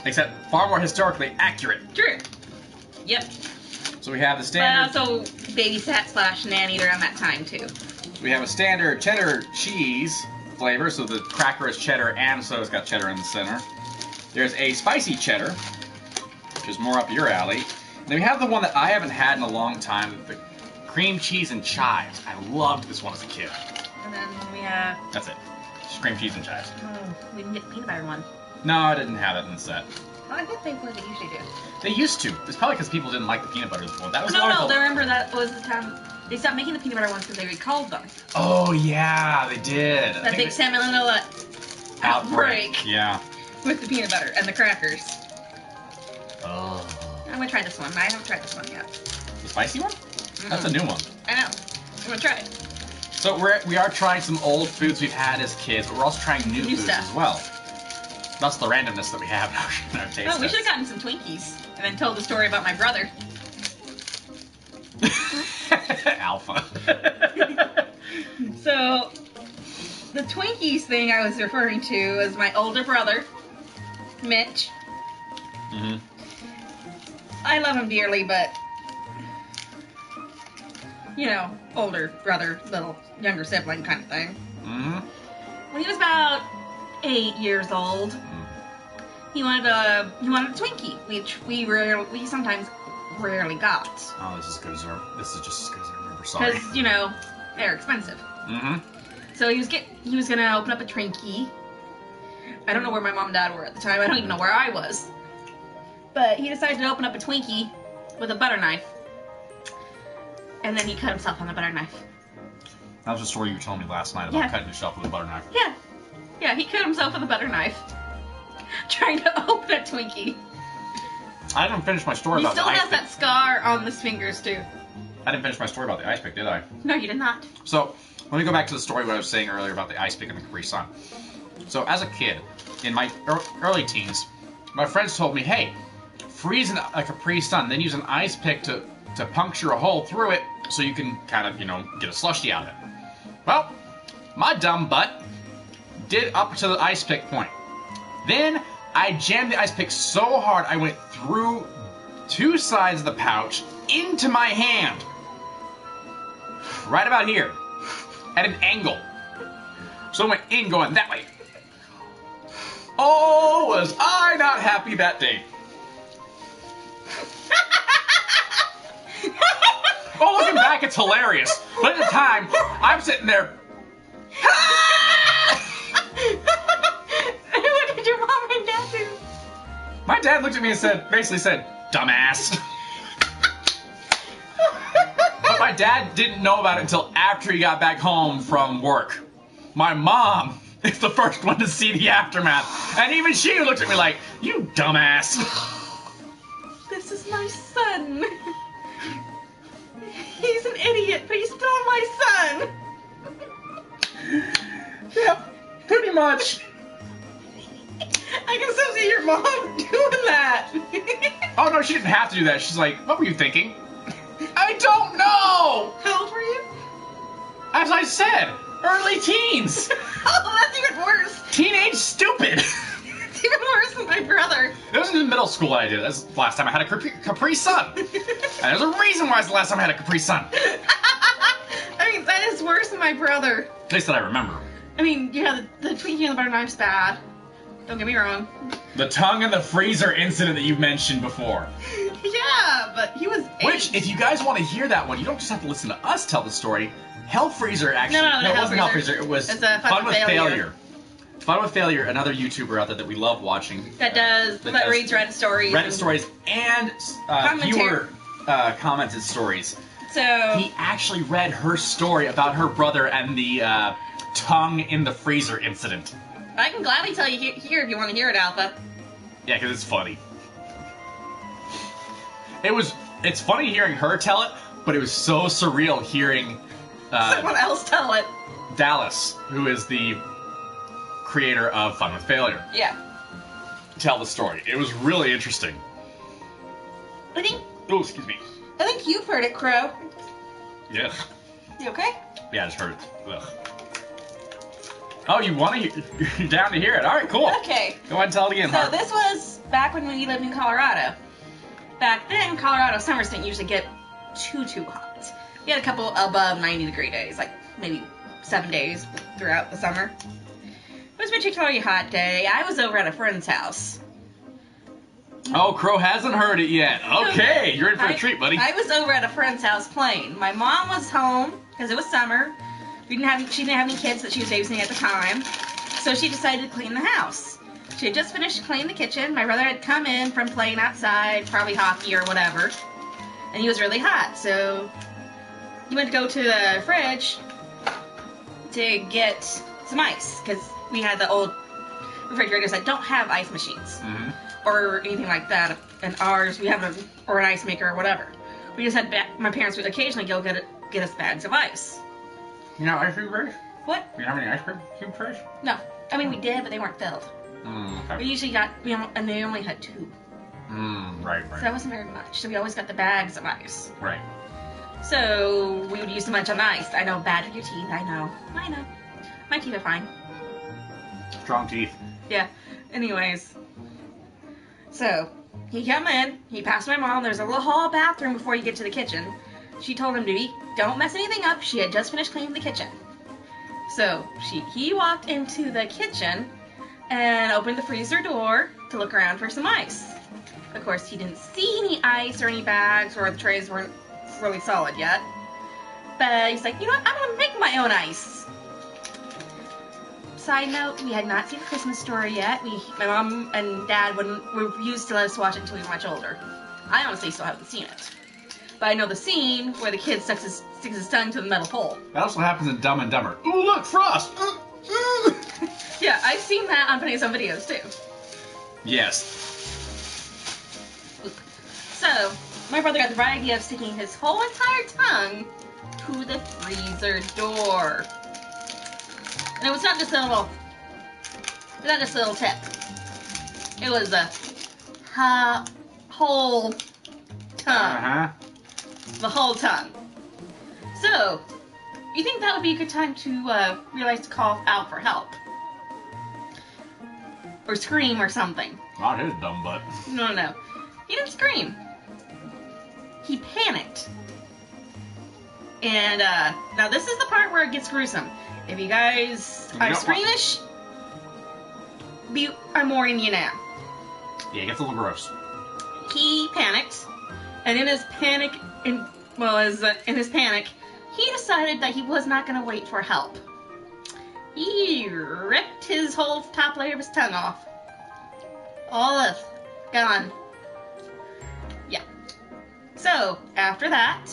Except far more historically accurate. True. Yep. So we have the standard. But also babysat / nanny around that time too. We have a standard cheddar cheese flavor, so the cracker is cheddar and so it's got cheddar in the center. There's a spicy cheddar, which is more up your alley. And then we have the one that I haven't had in a long time, the cream cheese and chives. I loved this one as a kid. And then we have... That's it. Just cream cheese and chives. Oh, we didn't get the peanut butter one. No, I didn't have it in the set. Well, I thought they usually do. They used to. It's probably because people didn't like the peanut butter one. That was No, I remember that was the time they stopped making the peanut butter ones because they recalled them. Oh, yeah, they did. That big salmonella outbreak. Yeah. With the peanut butter and the crackers. Oh. I'm gonna try this one. I haven't tried this one yet. The spicy one? That's a new one. I know. I'm gonna try it. So we are trying some old foods we've had as kids, but we're also trying new foods stuff as well. That's the randomness that we have in our taste. Oh, we should have gotten some Twinkies and then told the story about my brother. Alpha. So, the Twinkies thing I was referring to is my older brother, Mitch. Mm-hmm. I love him dearly, but, you know, older brother, little younger sibling kind of thing. Mm-hmm. When he was about 8 years old, he wanted a Twinkie, which we sometimes rarely got. Oh, this is just as good as I remember. Sorry. Because, you know, they're expensive. Mm-hmm. So he was gonna open up a Twinkie. I don't know where my mom and dad were at the time. I don't even know where I was. But he decided to open up a Twinkie with a butter knife. And then he cut himself on the butter knife. That was the story you were telling me last night about cutting yourself with a butter knife. Yeah. Yeah, he cut himself with a butter knife. Trying to open a Twinkie. I didn't finish my story about the ice pick. He still has that scar on his fingers, too. I didn't finish my story about the ice pick, did I? No, you did not. So, let me go back to the story what I was saying earlier about the ice pick and the Capri Sun. So, as a kid, in my early teens, my friends told me, hey, freeze a Capri Sun, then use an ice pick to puncture a hole through it so you can kind of, get a slushie out of it. Well, my dumb butt did up to the ice pick point. Then I jammed the ice pick so hard I went through 2 sides of the pouch into my hand. Right about here. At an angle. So I went in going that way. Oh, was I not happy that day. Oh, looking back, it's hilarious. But at the time, I'm sitting there. What did your mom and dad do? My dad looked at me and basically said, dumbass. But my dad didn't know about it until after he got back home from work. My mom is the first one to see the aftermath. And even she looked at me like, you dumbass. This is my son. He's an idiot, but he's still my son. Yeah, pretty much. I can still see your mom doing that. Oh, no, she didn't have to do that. She's like, what were you thinking? I don't know. How old were you? As I said, early teens. Oh, that's even worse. Teenage stupid. It's even worse than my brother. It was in middle school I did it. That's the last time I had a Capri Sun. And there's a reason why it's the last time I had a Capri Sun. I mean, that is worse than my brother. At least that I remember. I mean, yeah, the Twinkie and the butter knife's bad. Don't get me wrong. The tongue in the freezer incident that you mentioned before. Yeah, but he was 8. Which, if you guys want to hear that one, you don't just have to listen to us tell the story. Hell Freezer actually. No, it wasn't Hell Freezer. It was Fun with Failure. Fun with Failure, another YouTuber out there that we love watching. That reads Reddit stories. Reddit stories and viewer commented stories. So he actually read her story about her brother and the tongue in the freezer incident. I can gladly tell you here if you want to hear it, Alpha. Yeah, because it's funny. It's funny hearing her tell it, but it was so surreal hearing someone else tell it. Dallas, who is the creator of Fun with Failure. Yeah. Tell the story. It was really interesting. Oh, excuse me. I think you've heard it, Crow. Yeah. You okay? Yeah, I just heard it. Ugh. Oh, you want to? You're down to hear it. All right, cool. Okay. Go ahead and tell it again. So this was back when we lived in Colorado. Back then, Colorado summers didn't usually get too hot. We had a couple above 90-degree days, like maybe 7 days throughout the summer. It was a particularly hot day. I was over at a friend's house. Oh, Crow hasn't heard it yet. Okay, you're in for a treat, buddy. I was over at a friend's house playing. My mom was home because it was summer. She didn't have any kids that she was babysitting at the time, so she decided to clean the house. She had just finished cleaning the kitchen. My brother had come in from playing outside, probably hockey or whatever, and he was really hot, so he went to go to the fridge to get some ice, because we had the old refrigerators that don't have ice machines. Mm-hmm. Or anything like that. And ours, we have or an ice maker or whatever. We just had my parents would occasionally go get us bags of ice. You know ice cream trays? What? You have any ice cream trays? No. I mean, we did, but they weren't filled. Okay. We usually got, and they only had 2. Right. So that wasn't very much. So we always got the bags of ice. Right. So we would use too much on ice. I know, bad for your teeth. I know. My teeth are fine. Strong teeth. Yeah. Anyways. So, he come in, he passed my mom, there's a little hall bathroom before you get to the kitchen. She told him don't mess anything up, she had just finished cleaning the kitchen. So, he walked into the kitchen and opened the freezer door to look around for some ice. Of course, he didn't see any ice or any bags, or the trays weren't really solid yet. But he's like, you know what, I'm gonna make my own ice. Side note, we had not seen A Christmas Story yet. My mom and dad refused to let us watch it until we were much older. I honestly still haven't seen it. But I know the scene where the kid sticks his tongue to the metal pole. That also happens in Dumb and Dumber. Ooh, look, Frost! Yeah, I've seen that on some videos too. Yes. So, my brother got the right idea of sticking his whole entire tongue to the freezer door. And it was not just a little tip. It was a whole tongue. The whole tongue. So, you think that would be a good time to realize to call out for help? Or scream or something. Not his dumb butt. No. He didn't scream. He panicked. And, now this is the part where it gets gruesome. If you guys are squeamish, I'm warning you now. Yeah, it gets a little gross. He panicked, and in his panic, he decided that he was not going to wait for help. He ripped his whole top layer of his tongue off. All of it. Gone. Yeah. So, after that,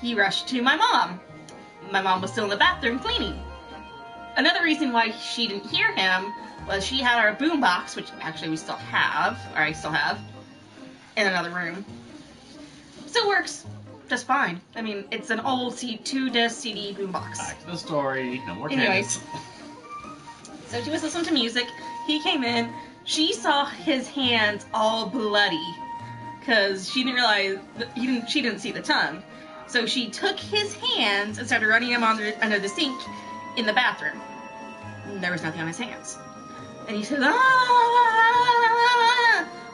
he rushed to my mom. My mom was still in the bathroom cleaning. Another reason why she didn't hear him was she had our boombox, which actually we still have, or I still have, in another room. Still works just fine. I mean, it's an old 2-disc CD boombox. Back to the story. No more Anyways. tangents. So she was listening to music. He came in. She saw his hands all bloody because she didn't realize she didn't see the tongue. So she took his hands and started running them under the sink in the bathroom. And there was nothing on his hands. And he said, ah!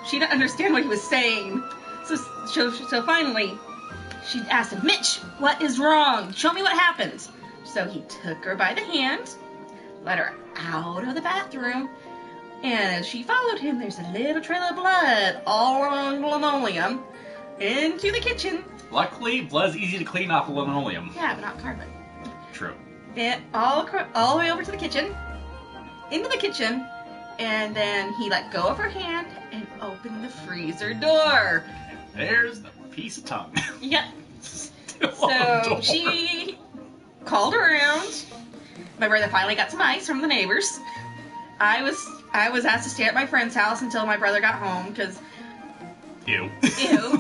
She didn't understand what he was saying. So finally, she asked him, Mitch, what is wrong? Show me what happened. So he took her by the hand, led her out of the bathroom, And as she followed him, there's a little trail of blood all along the linoleum into the kitchen. Luckily, blood's easy to clean off linoleum. Yeah, but not carpet. True. And all the way over to the kitchen, into the kitchen, and then he let go of her hand and opened the freezer door. And there's the piece of tongue. Yep. Still on the So door. she called around. My brother finally got some ice from the neighbors. I was asked to stay at my friend's house until my brother got home because Ew.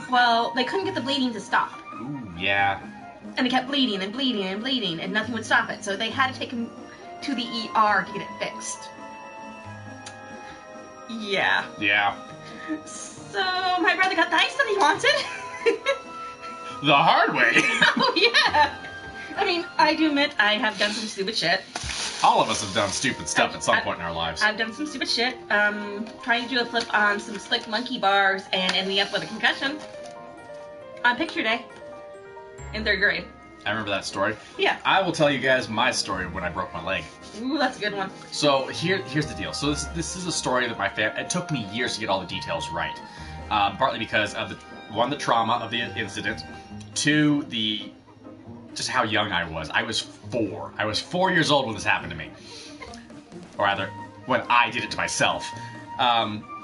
well, they couldn't get the bleeding to stop. Ooh, yeah. And it kept bleeding and bleeding and bleeding, and nothing would stop it. So they had to take him to the ER to get it fixed. Yeah. Yeah. So my brother got the ice that he wanted. The hard way. Oh, yeah. I mean, I do admit I have done some stupid shit. All of us have done stupid stuff at some point in our lives. I've done some stupid shit. Trying to do a flip on some slick monkey bars and ending up with a concussion on picture day in 3rd grade. I remember that story. Yeah. I will tell you guys my story when I broke my leg. Ooh, that's a good one. So here's the deal. So this is a story that my family. It took me years to get all the details right. Partly because of the trauma of the incident, 2, just how young I was. I was 4. I was 4 years old when this happened to me. Or rather, when I did it to myself.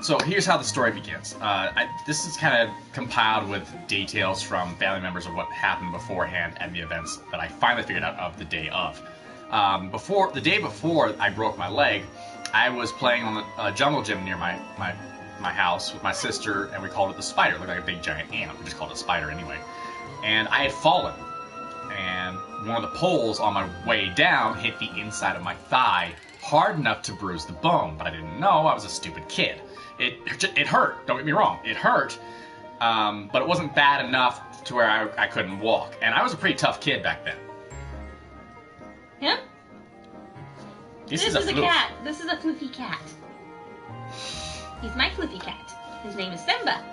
So here's how the story begins. This is kind of compiled with details from family members of what happened beforehand and the events that I finally figured out of the day of. The day before I broke my leg, I was playing on the jungle gym near my house with my sister, and we called it the spider. It looked like a big giant ant. We just called it a spider anyway. And I had fallen, and one of the poles on my way down hit the inside of my thigh hard enough to bruise the bone, but I didn't know. I was a stupid kid. It hurt, don't get me wrong, it hurt, but it wasn't bad enough to where I couldn't walk, and I was a pretty tough kid back then. Yeah? This is a a floof. cat. This is a floofy cat. He's my floofy cat. His name is Simba.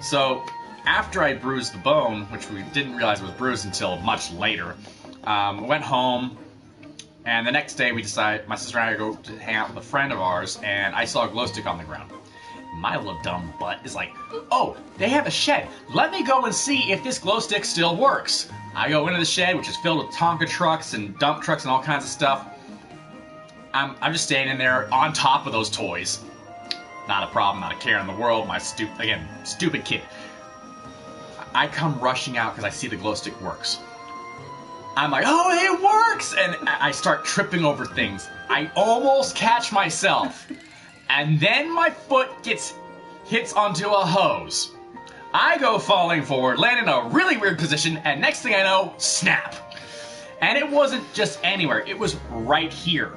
So, after I bruised the bone, which we didn't realize was bruised until much later, went home, and the next day we decided, my sister and I, to go to hang out with a friend of ours, and I saw a glow stick on the ground. My little dumb butt is like, oh, they have a shed. Let me go and see if this glow stick still works. I go into the shed, which is filled with Tonka trucks and dump trucks and all kinds of stuff. I'm just standing there on top of those toys. Not a problem, not a care in the world. My stupid kid. I come rushing out because I see the glow stick works. I'm like, oh, it works! And I start tripping over things. I almost catch myself. And then my foot hits onto a hose. I go falling forward, land in a really weird position, and next thing I know, snap. And it wasn't just anywhere, it was right here.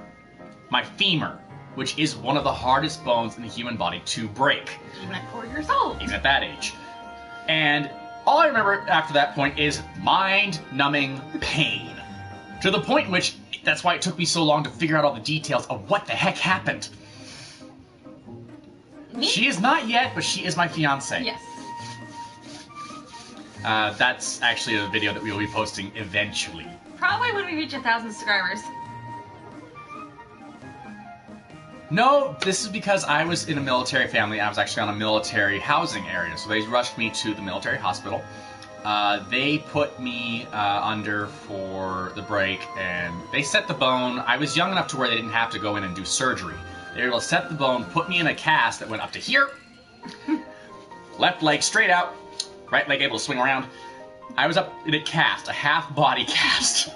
My femur, which is one of the hardest bones in the human body to break. Even at 4 years old. Even at that age. And all I remember after that point is mind-numbing pain. To the point in which, that's why it took me so long to figure out all the details of what the heck happened. Me? She is not yet, but she is my fiancée. Yes. That's actually a video that we will be posting eventually. Probably when we reach 1,000 subscribers. No, this is because I was in a military family. I was actually on a military housing area, so they rushed me to the military hospital. They put me under for the break, and they set the bone. I was young enough to where they didn't have to go in and do surgery. They were able to set the bone, put me in a cast that went up to here. Left leg straight out, right leg able to swing around. I was up in a cast, a half-body cast.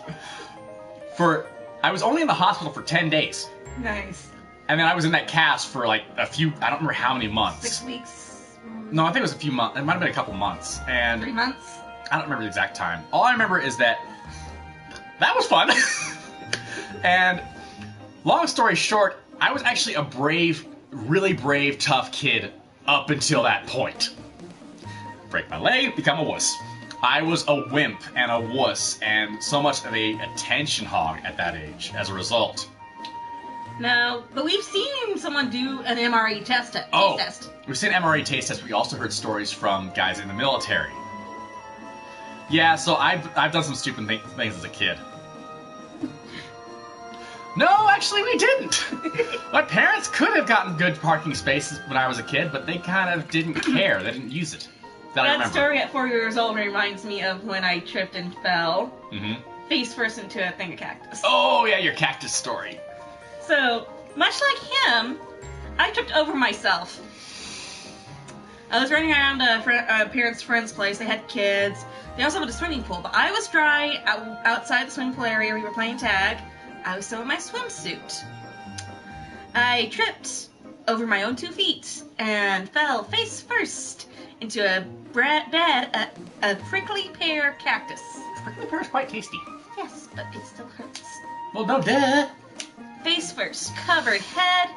I was only in the hospital for 10 days. Nice. And then I was in that cast for like I don't remember how many months. 6 weeks? No, I think it was a few months. It might have been a couple months. And 3 months? I don't remember the exact time. All I remember is that was fun. And long story short, I was actually a brave, really brave, tough kid up until that point. Break my leg, become a wuss. I was a wimp and a wuss and so much of a attention hog at that age as a result. No, but we've seen someone do an MRE test. We've seen MRE taste tests. We also heard stories from guys in the military. Yeah, so I've done some stupid things as a kid. No, actually we didn't. My parents could have gotten good parking spaces when I was a kid, but they kind of didn't care. They didn't use it. That story at 4 years old reminds me of when I tripped and fell face first into a thing of cactus. Oh, yeah, your cactus story. So, much like him, I tripped over myself. I was running around a parents' friend's place. They had kids. They also had a swimming pool, but I was dry outside the swimming pool area. We were playing tag. I was still in my swimsuit. I tripped over my own 2 feet and fell face first into a bed, a prickly pear cactus. Prickly pear is quite tasty. Yes, but it still hurts. Well, no, duh. Face first, covered head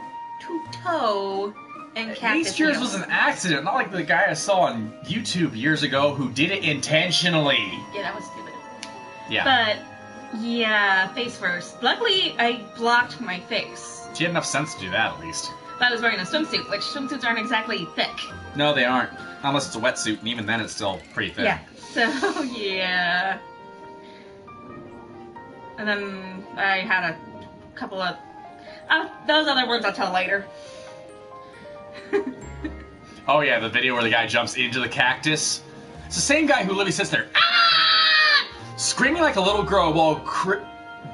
to toe in cactus. At least yours needles. was an accident, not like the guy I saw on YouTube years ago who did it intentionally. Yeah, that was stupid. Yeah. But, yeah, face first. Luckily, I blocked my face. She had enough sense to do that, at least. But I was wearing a swimsuit, which swimsuits aren't exactly thick. No, they aren't. Unless it's a wetsuit, and even then it's still pretty thin. Yeah. So, yeah. And then I had a couple of... those other ones I'll tell later. Oh yeah, the video where the guy jumps into the cactus. It's the same guy who literally sits there, ah! Screaming like a little girl while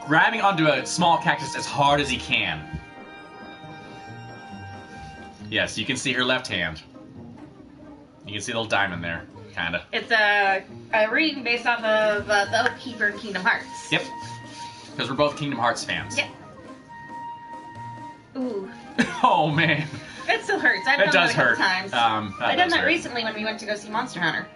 grabbing onto a small cactus as hard as he can. Yes, you can see her left hand. You can see a little diamond there, kinda. It's a ring based off of the Oak Keeper in Kingdom Hearts. Yep. Because we're both Kingdom Hearts fans. Yep. Ooh. Oh man. It still hurts. I've It done does that a hurt. couple times. I've done that recently when we went to go see Monster Hunter.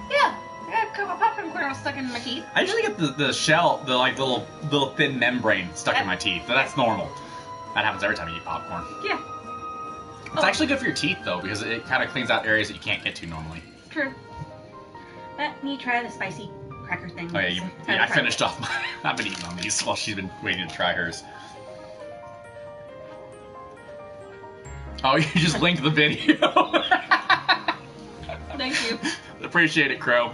Yeah, I got a couple popcorn kernels stuck in my teeth. I usually get the shell, the like little thin membrane stuck in my teeth. That's normal. That happens every time you eat popcorn. Yeah. It's actually good for your teeth though, because it kind of cleans out areas that you can't get to normally. True. Let me try the spicy cracker thing. Oh yeah, I finished off my... I've been eating on these while she's been waiting to try hers. Oh, you just linked the video. Thank you. Appreciate it, Crow.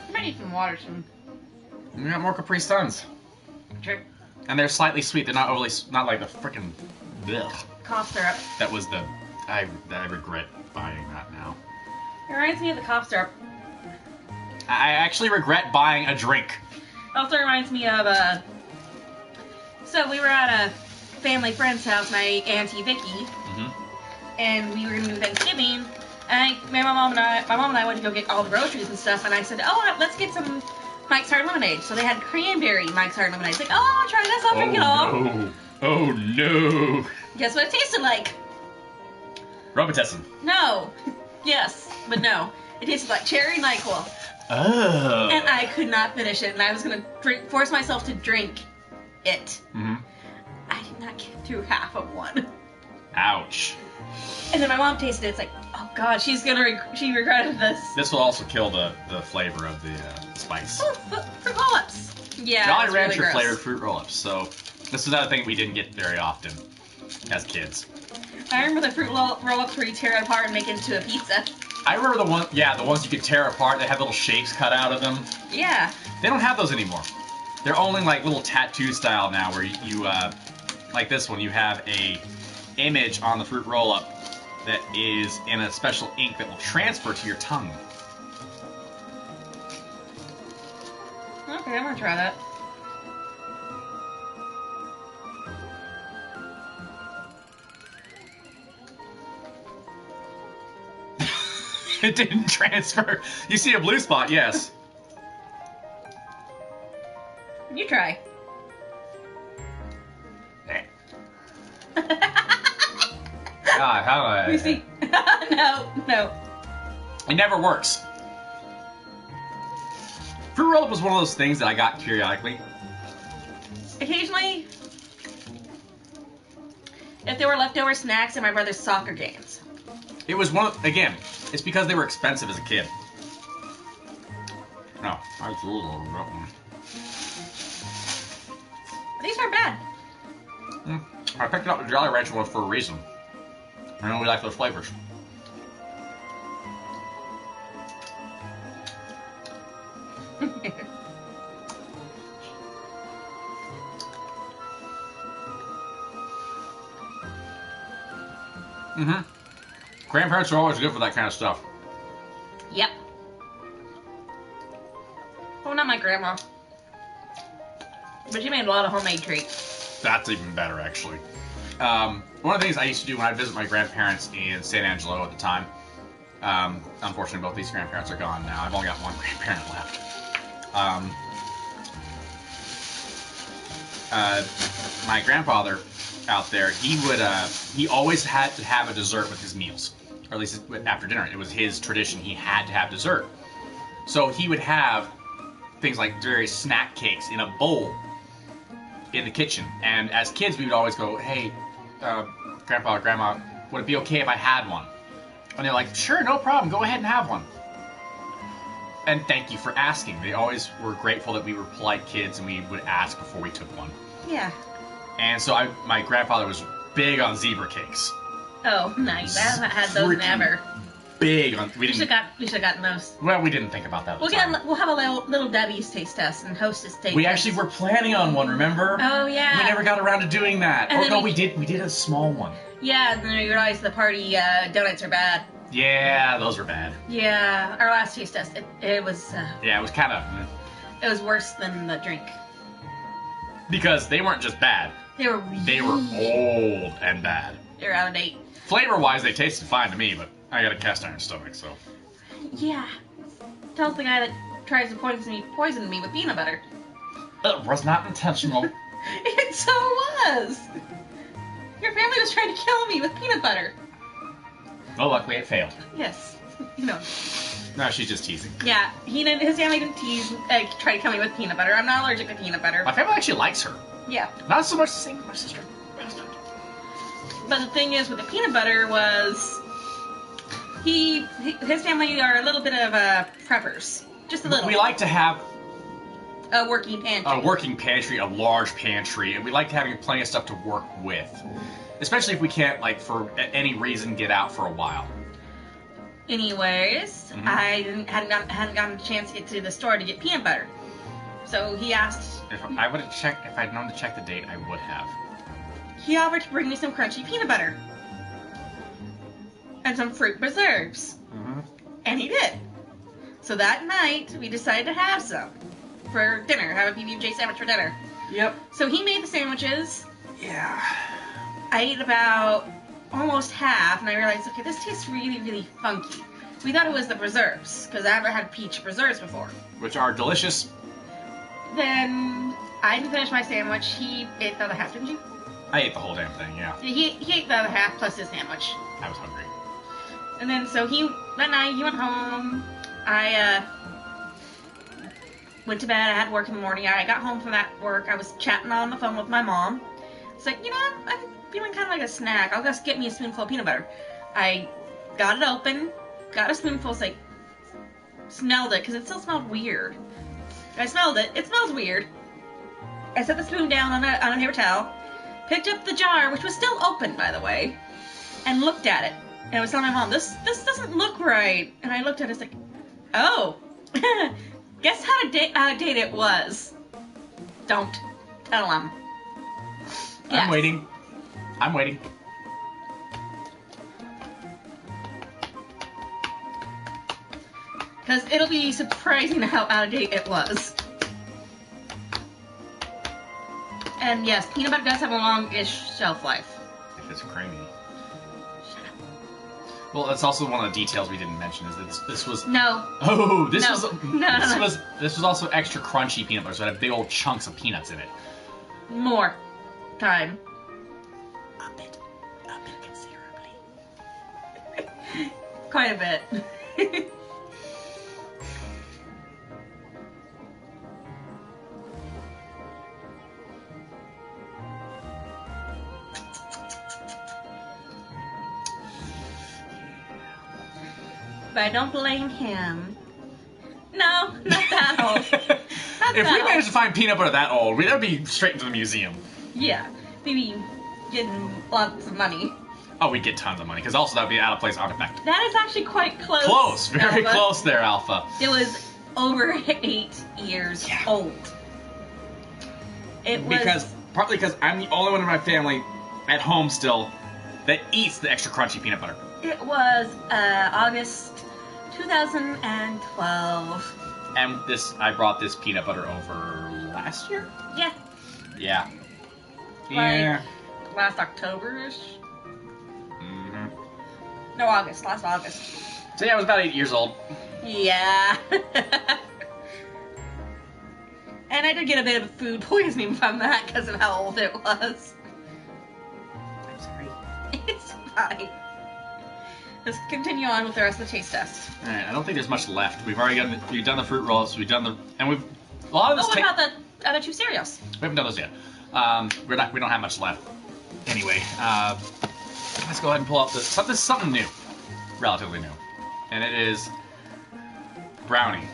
I might need some water soon. We got more Capri Suns. True. And they're slightly sweet. They're not overly... Not like the frickin'... Ugh. Cough syrup. That was the... I regret buying that now. It reminds me of the cough syrup. I actually regret buying a drink. Also reminds me of, so we were at a family friend's house, my Auntie Vicky, and we were going to do Thanksgiving, and my mom and I went to go get all the groceries and stuff, and I said, oh, let's get some Mike's Hard Lemonade. So they had cranberry Mike's Hard Lemonade. It's like, oh, I'll try this, I'll drink it all. No. Oh, no. Guess what it tasted like? Robitussin. No. Yes, but no. It tasted like cherry NyQuil. Oh. And I could not finish it, and I was going to force myself to drink it. Mm-hmm. I did not get through half of one. Ouch. And then my mom tasted it. It's like, oh god, she regretted this. This will also kill the flavor of the spice. Oh, fruit roll-ups. Yeah, Jolly it's Rancher really gross. flavored fruit roll-ups. So this is another thing we didn't get very often as kids. I remember the fruit roll-ups where you tear it apart and make it into a pizza. I remember the ones you could tear apart that had little shapes cut out of them. Yeah. They don't have those anymore. They're only like little tattoo style now, where you like this one, you have a image on the fruit roll-up that is in a special ink that will transfer to your tongue. Okay, I'm gonna try that. It didn't transfer. You see a blue spot, yes. You try. God, how do I... You see? No. It never works. Fruit roll-up was one of those things that I got periodically. Occasionally, if there were leftover snacks at my brother's soccer games. It was one of... Again, it's because they were expensive as a kid. No, I was a little over that one. These aren't bad. I picked up the Jolly Rancher one for a reason. I really like those flavors. Mm-hmm. Grandparents are always good for that kind of stuff. Yep. Well, not my grandma. But she made a lot of homemade treats. That's even better, actually. One of the things I used to do when I visit my grandparents in San Angelo at the time, unfortunately both these grandparents are gone now. I've only got one grandparent left. My grandfather out there, he always had to have a dessert with his meals, or at least after dinner. It was his tradition. He had to have dessert. So he would have things like various snack cakes in a bowl in the kitchen. And as kids, we would always go, hey, Grandpa or Grandma, would it be okay if I had one? And they're like, sure, no problem. Go ahead and have one. And thank you for asking. They always were grateful that we were polite kids and we would ask before we took one. Yeah. And so my grandfather was big on zebra cakes. Oh, nice. I haven't had those ever. Big on. We should have gotten those. Well, we didn't think about that. We'll have a little Debbie's taste test and Hostess taste. We actually were planning on one. Remember? Oh yeah. We never got around to doing that. And no, we did. We did a small one. Yeah, and then we realized the party donuts are bad. Yeah, those are bad. Yeah, our last taste test, it was. Yeah, it was kind of. It was worse than the drink. Because they weren't just bad. They were old and bad. They were out of date. Flavor-wise, they tasted fine to me, but I got a cast iron stomach, so. Yeah. Tells the guy that tries to poison me with peanut butter. It was not intentional. It so was. Your family was trying to kill me with peanut butter. Well, luckily it failed. Yes. You know. No, she's just teasing. Yeah, his family didn't try to kill me with peanut butter. I'm not allergic to peanut butter. My family actually likes her. Yeah. Not so much the same with my sister. But the thing is, with the peanut butter was, his family are a little bit of preppers. Just a little. We like to have a working pantry. A working pantry, a large pantry, and we like having plenty of stuff to work with. Especially if we can't, like, for any reason, get out for a while. Anyways, I hadn't gotten a chance to get to the store to get peanut butter. So he asked... If I'd known to check the date, I would have. He offered to bring me some crunchy peanut butter. And some fruit preserves. And he did. So that night, we decided to have some. For dinner. Have a PB&J sandwich for dinner. Yep. So he made the sandwiches. Yeah. I ate about almost half, and I realized, okay, this tastes really, really funky. We thought it was the preserves, because I haven't had peach preserves before. Which are delicious. Then I didn't finish my sandwich. He ate the other half, didn't you? I ate the whole damn thing, yeah. He ate the other half plus his sandwich. I was hungry. And then so that night he went home. I went to bed. I had work in the morning. I got home from that work. I was chatting on the phone with my mom. It's like, I'm feeling kind of like a snack. I'll just get me a spoonful of peanut butter. I got it open, got a spoonful, smelled it, because it still smelled weird. I smelled it. It smells weird. I set the spoon down on a paper towel, picked up the jar, which was still open, by the way, and looked at it. And I was telling my mom, this doesn't look right. And I looked at it, it's like, oh, guess how out of date it was. Don't tell him. Yes. I'm waiting. Because it'll be surprising how out of date it was. And yes, peanut butter does have a long-ish shelf life. If it's creamy. Shut up. Well, that's also one of the details we didn't mention is that this was... No. Oh, this No. This was also extra crunchy peanut butter, so it had big old chunks of peanuts in it. More time. Up it considerably. Quite a bit. But I don't blame him. No, not that old. If we managed to find peanut butter that old, that'd be straight into the museum. Yeah, maybe getting lots of money. Oh, we get tons of money, because also that would be out of place artifact. That is actually quite close. Close, very Alpha. close there, Alpha. It was over 8 years old. It was Partly because I'm the only one in my family at home still that eats the extra crunchy peanut butter. It was August 2012. And I brought this peanut butter over last year? Yeah. Yeah. Like last October-ish? Mm-hmm. No, August. Last August. So yeah, I was about 8 years old. Yeah. And I did get a bit of food poisoning from that because of how old it was. I'm sorry. It's fine. Let's continue on with the rest of the taste test. Alright, I don't think there's much left. We've already done the fruit rolls, we've done a lot of this. What about the other 2 cereals? We haven't done those yet. We don't have much left. Anyway, let's go ahead and pull up something new, relatively new, and it is brownie.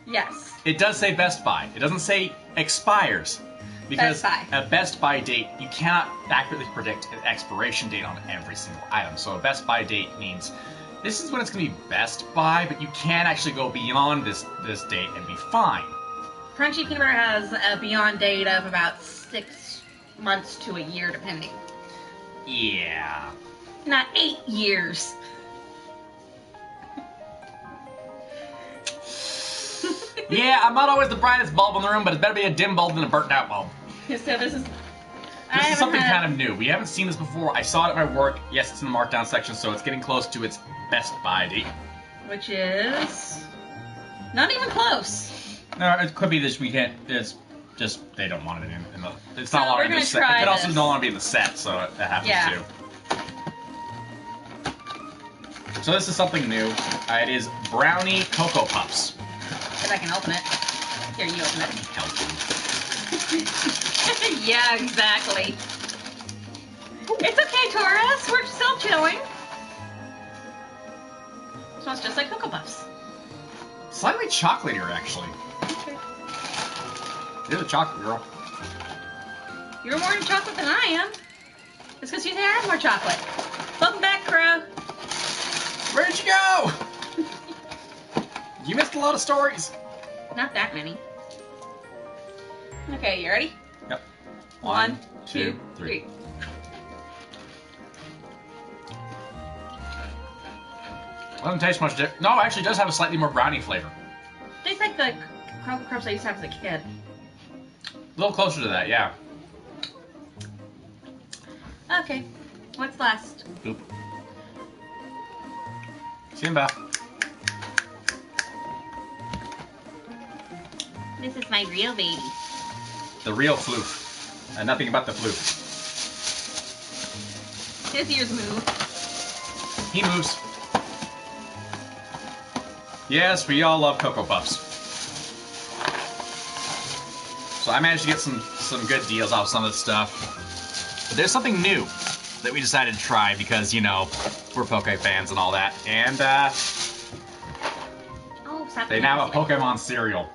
Yes. It does say Best Buy. It doesn't say expires. Because Best Buy. a Best Buy date, you cannot accurately predict an expiration date on every single item. So a Best Buy date means this is when it's going to be Best Buy, but you can actually go beyond this date and be fine. Crunchy peanut butter has a beyond date of about 6 months to a year, depending. Yeah. Not 8 years. Yeah, I'm not always the brightest bulb in the room, but it's better be a dim bulb than a burnt out bulb. So this is... This is something kind of new. We haven't seen this before. I saw it at my work. Yes, it's in the markdown section, so it's getting close to its Best Buy date. Which is... not even close. No, it could be this weekend. It's just they don't want it in the. It's not allowed in the set. It try could also this. no longer be in the set, so that happens too. So this is something new. It is brownie Cocoa Puffs. If I can open it. Here, you open it. Help me. Yeah, exactly. It's okay, Taurus. We're still chilling. Smells just like Cocoa Puffs. Slightly chocolatier, actually. Okay. You're the chocolate girl. You're more into chocolate than I am. It's because you think I have more chocolate. Welcome back, Crow. Where'd you go? You missed a lot of stories. Not that many. Okay, you ready? Yep. 1, 2, 3. Doesn't taste much different. No, actually, it does have a slightly more brownie flavor. Tastes like the Cocoa Crumbs I used to have as a kid. A little closer to that, yeah. Okay, what's last? Boop. Simba. This is my real baby. The real floof. And nothing but the floof. His ears move. He moves. Yes, we all love Cocoa Puffs. So I managed to get some good deals off some of this stuff. But there's something new that we decided to try because, you know, we're Poke fans and all that. And Oh, stop. they now have a Pokemon cereal.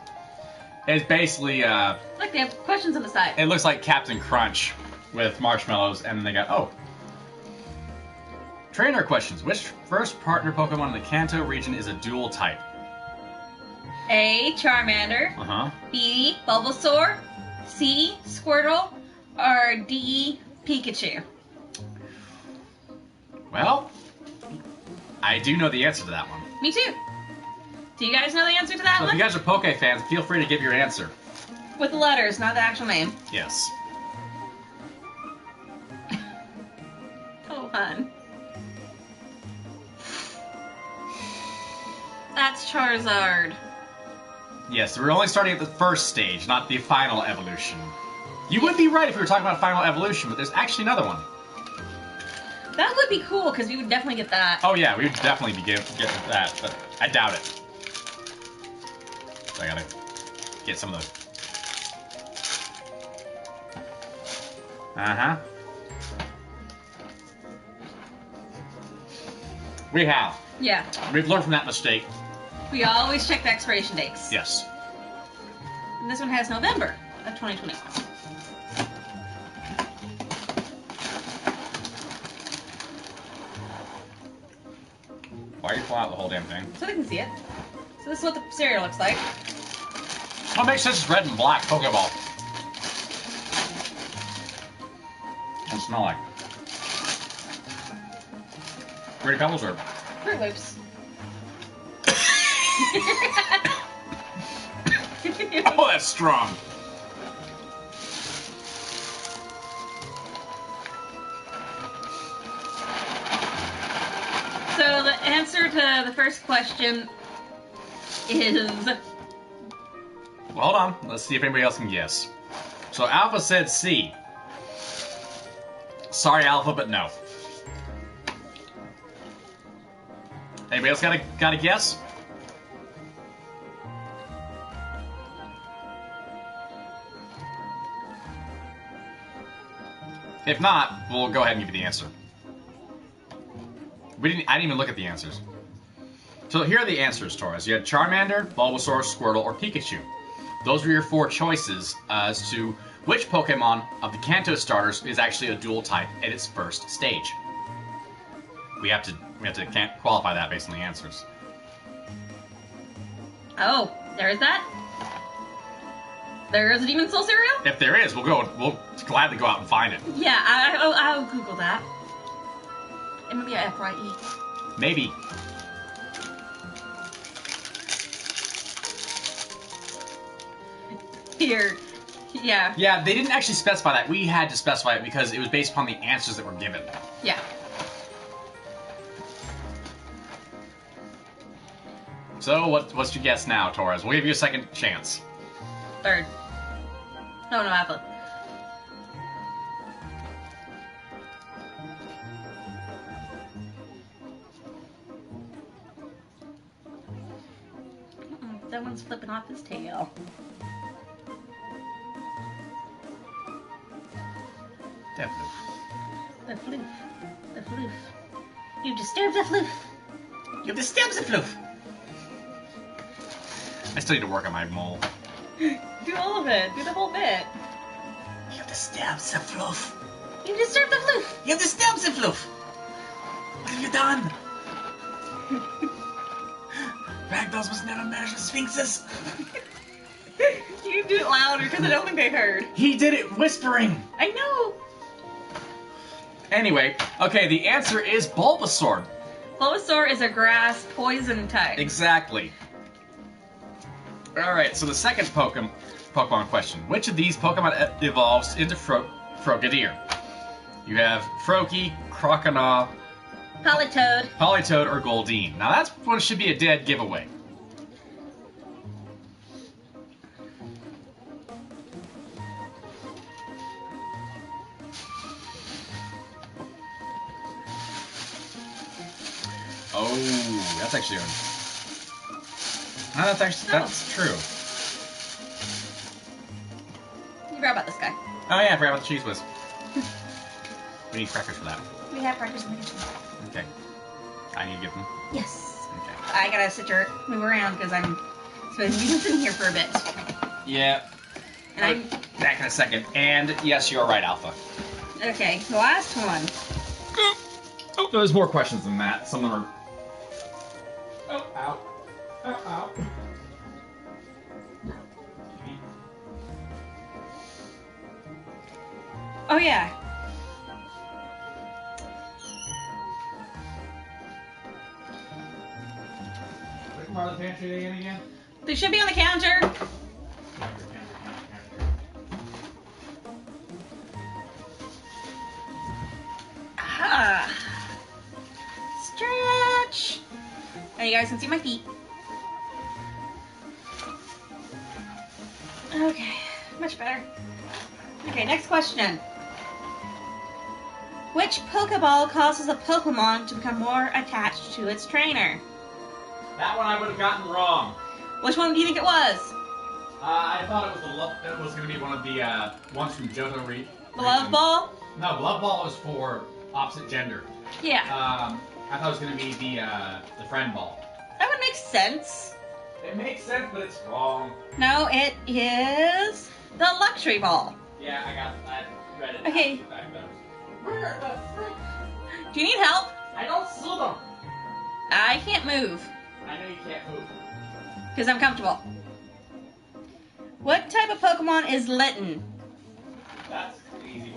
It's basically, Look, they have questions on the side. it looks like Captain Crunch with marshmallows, and then they got, oh. Trainer questions. Which first partner Pokemon in the Kanto region is a dual type? A. Charmander. Uh-huh. B. Bulbasaur. C. Squirtle. Or D. Pikachu. Well, I do know the answer to that one. Me too. Do you guys know the answer to that So if one? you guys are Poke fans, feel free to give your answer. With the letters, not the actual name. Yes. Oh, hun. That's Charizard. Yes, we're only starting at the first stage, not the final evolution. You would be right if we were talking about final evolution, but there's actually another one. That would be cool, because we would definitely get that. Oh yeah, we would definitely be getting that, but I doubt it. So I gotta get some of the... Uh-huh. We have. Yeah. We've learned from that mistake. We always check the expiration dates. Yes. And this one has November of 2021. Why are you pulling out the whole damn thing? So they can see it. So this is what the cereal looks like. What makes sense is red and black Pokeball. What does it smell like? Fruity Pebbles or? Fruit Loops. Oh, that's strong. So the answer to the first question is... Well, hold on. Let's see if anybody else can guess. So Alpha said C. Sorry, Alpha, but no. Anybody else got a guess? If not, we'll go ahead and give you the answer. I didn't even look at the answers. So here are the answers, Torres. You had Charmander, Bulbasaur, Squirtle, or Pikachu. Those were your 4 choices as to which Pokemon of the Kanto starters is actually a dual type at its first stage. We have to can't qualify that based on the answers. Oh, there is that? There is a Demon Soul cereal? If there is, we'll gladly go out and find it. Yeah, I'll Google that. It might be a FYE. Maybe. Here. Yeah. Yeah, they didn't actually specify that. We had to specify it because it was based upon the answers that were given. Yeah. So, what's your guess now, Torres? We'll give you a second chance. Third. No, Apple. That one's flipping off his tail. Definitely. The floof. The floof. You disturbed the floof. You disturbed the floof. I still need to work on my mole. Do all of it. Do the whole bit. You disturbed the floof. You disturbed the floof. You disturbed the floof. What have you done? Ragdolls must never measure sphinxes. You do it louder because I don't think they heard. He did it whispering. I know. Anyway, okay, the answer is Bulbasaur. Bulbasaur is a grass poison type. Exactly. Alright, so the second Pokemon question. Which of these Pokemon evolves into Frogadier? You have Froakie, Croconaw, Politoed, or Goldeen. Now that's what should be a dead giveaway. Oh, that's actually no, that's true. You forgot about this guy. Oh yeah, I forgot about the cheese whiz. We need crackers for that. We have crackers in the kitchen. Okay. I need to get them. Yes. Okay. I gotta move around because I'm supposed to be sitting here for a bit. Yeah. And I'm back in a second. And yes, you're right, Alpha. okay. The last one. Oh, there's more questions than that. Some of them are. Oh, ow. Oh, ow. Oh yeah. Which part of the pantry are they in again? They should be on the counter. Ah. Stretch. Now you guys can see my feet. Okay, much better. Okay, next question. Which Pokeball causes a Pokemon to become more attached to its trainer? That one I would have gotten wrong. Which one do you think it was? I thought it was going to be one of the ones from Johto region. The Love Ball? No, Love Ball was for opposite gender. Yeah. I thought it was going to be the Friend Ball. That would make sense. It makes sense, but it's wrong. No, it is the Luxury Ball. Yeah, I read it. Okay. Where the frick? Do you need help? I don't see them. I can't move. I know you can't move. Because I'm comfortable. What type of Pokemon is Litten? That's easy.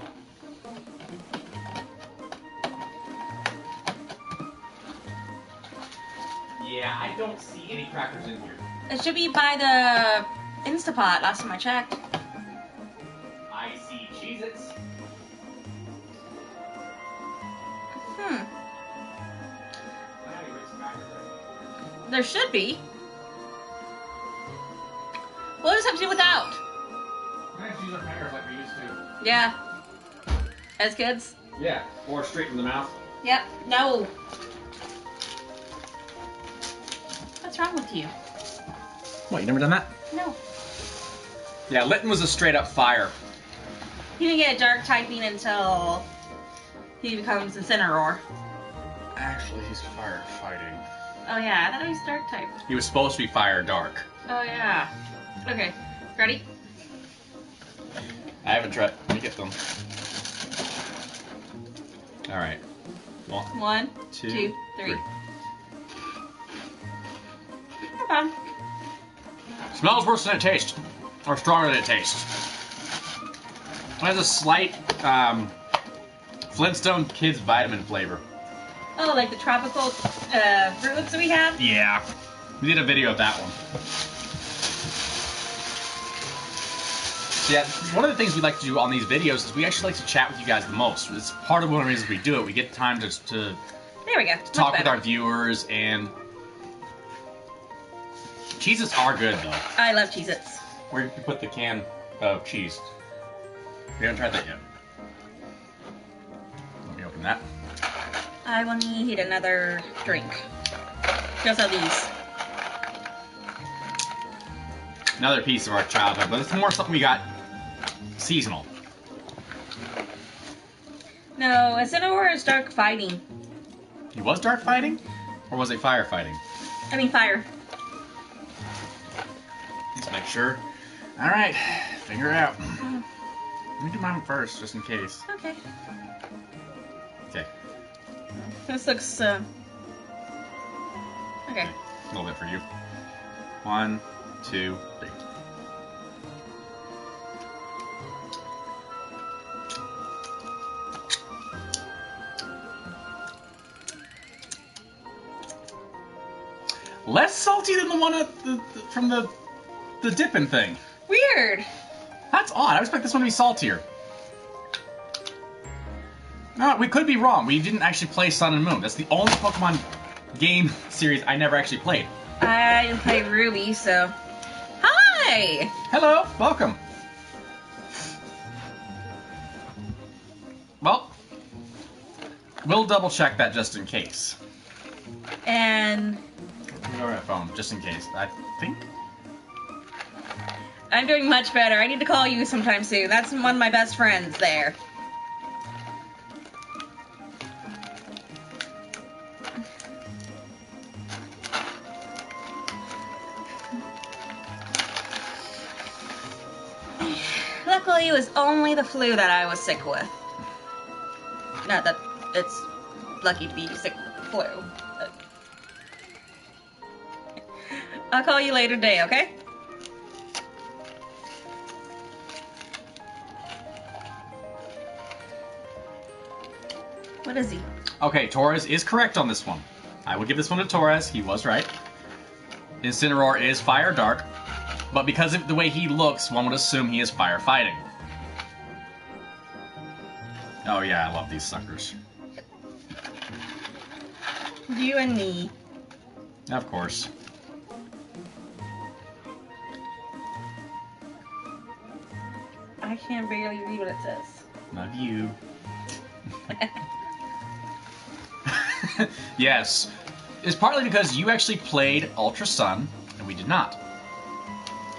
Yeah, I don't see any crackers in here. It should be by the Instapot last time I checked. I see Cheez-Its. There should be. We'll just have to do without. We're gonna use our fingers like we used to. Yeah. As kids? Yeah, or straight in the mouth. Yep. No. What's wrong with you? What, you never done that? No. Yeah, Litten was a straight up fire. He didn't get a dark typing until he becomes Incineroar. Actually, he's fire fighting. Oh yeah, I thought he was dark type. He was supposed to be fire dark. Oh yeah. Okay. Ready? I haven't tried. Let me get them. Alright. One, two, three. No problem. Smells worse than it tastes. Or stronger than it tastes. It has a slight Flintstone Kids vitamin flavor. Oh, like the tropical fruits we have? Yeah. We did a video of that one. Yeah, one of the things we like to do on these videos is we actually like to chat with you guys the most. It's part of one of the reasons we do it. We get time to there we go. talk with our viewers, and Cheez-Its are good, though. I love Cheez-Its. Where did you put the can of cheese? We haven't tried that yet. Let me open that. I will need another drink. We also have these. Another piece of our childhood, but it's more something we got seasonal. No, Incineroar is dark fighting. He was dark fighting? Or was it fire fighting? I mean fire. Let's make sure. Alright, figure it out. Let me do mine first, just in case. Okay. Okay. This looks, okay. A little bit for you. 1, 2, 3. Less salty than the one from the dipping thing. Weird. That's odd. I would expect this one to be saltier. No, we could be wrong. We didn't actually play Sun and Moon. That's the only Pokemon game series I never actually played. I didn't play Ruby, so... Hi! Hello, welcome. Well, we'll double check that just in case. And... Let me go over my phone, just in case. I think... I'm doing much better. I need to call you sometime soon. That's one of my best friends there. Luckily, it was only the flu that I was sick with. Not that it's lucky to be sick with the flu. But... I'll call you later today, okay? What is he? Okay, Torres is correct on this one. I will give this one to Torres. He was right. Incineroar is fire dark, but because of the way he looks, one would assume he is fire fighting. Oh yeah, I love these suckers. You and me. Of course. I can barely read what it says. Love you. Yes. It's partly because you actually played Ultra Sun, and we did not.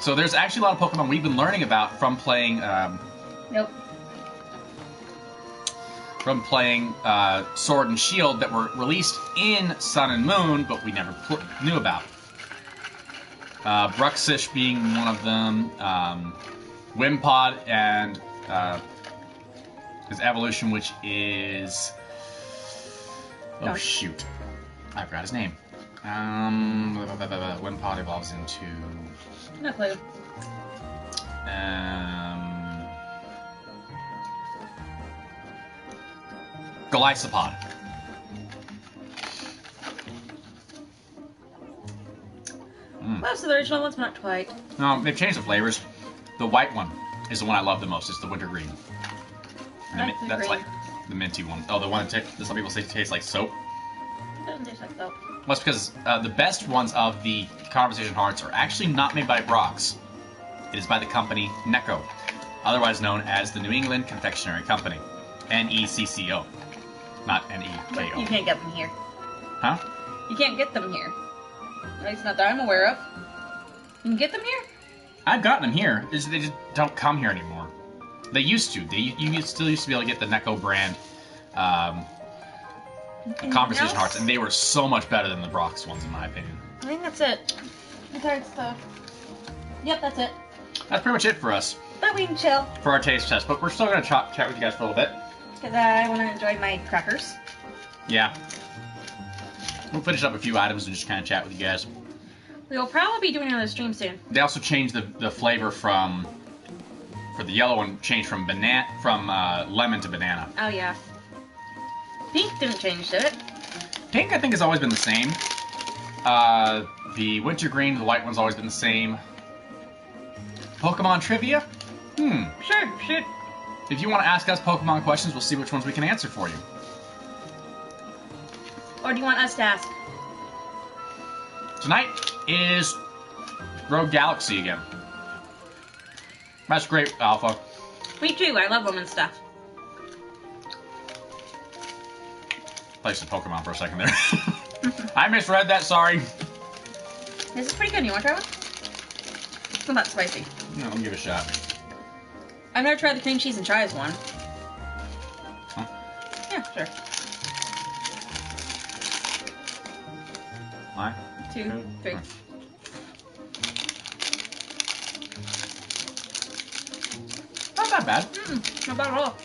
So there's actually a lot of Pokemon we've been learning about from playing... Nope. From playing Sword and Shield that were released in Sun and Moon, but we never knew about. Bruxish being one of them. Wimpod and his evolution, which is... Oh, shoot. I forgot his name. When pod evolves into No clue. Glycopod. Most of the original ones, but not quite. No, they've changed the flavors. The white one is the one I love the most. It's the wintergreen. That's like the minty one. Oh, the one that some people say tastes like soap. Doesn't taste like soap. Well, that's because the best ones of the Conversation Hearts are actually not made by Brock's. It is by the company Necco, otherwise known as the New England Confectionery Company. Necco. Not Neko. You can't get them here. Huh? You can't get them here. At least not that I'm aware of. You can get them here? I've gotten them here. They just don't come here anymore. They used to. You still used to be able to get the Necco brand Conversation Hearts, and they were so much better than the Brock's ones, in my opinion. I think that's it. Besides the... Yep, that's it. That's pretty much it for us. But we can chill. For our taste test. But we're still going to chat with you guys for a little bit. Because I want to enjoy my crackers. Yeah. We'll finish up a few items and just kind of chat with you guys. We will probably be doing another stream soon. They also changed the flavor for the yellow one, changed from lemon to banana. Oh, yeah. Pink didn't change, did it? Pink, I think, has always been the same. The wintergreen, the white one's always been the same. Pokemon trivia? Sure, shoot. If you want to ask us Pokemon questions, we'll see which ones we can answer for you. Or do you want us to ask? Tonight is Rogue Galaxy again. That's great, Alpha. Me too, I love women's stuff. Play some Pokemon for a second there. I misread that, sorry. This is pretty good. You want to try one? It's not that spicy. No, let me give it a shot. I've never tried the cream cheese and chives one. Huh? Yeah, sure. 1, 2, 3. Not that bad. Not bad at all.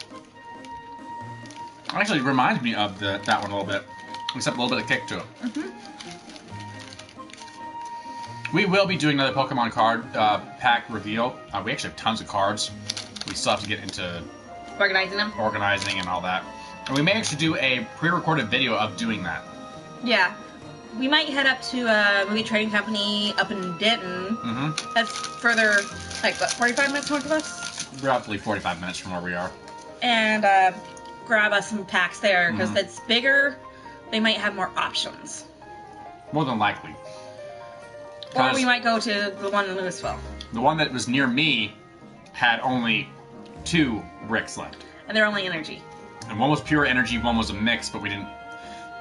Actually, it reminds me of that one a little bit, except a little bit of kick to it. We will be doing another Pokemon card pack reveal. We actually have tons of cards. We still have to get into organizing and all that. And we may actually do a pre-recorded video of doing that. Yeah. We might head up to a movie trading company up in Denton. That's further, like, what, 45 minutes north of us? Roughly 45 minutes from where we are. And grab us some packs there, because it's bigger. They might have more options. More than likely. Or we might go to the one in Louisville. The one that was near me had only 2 bricks left. And they're only energy. And one was pure energy, one was a mix, but we didn't...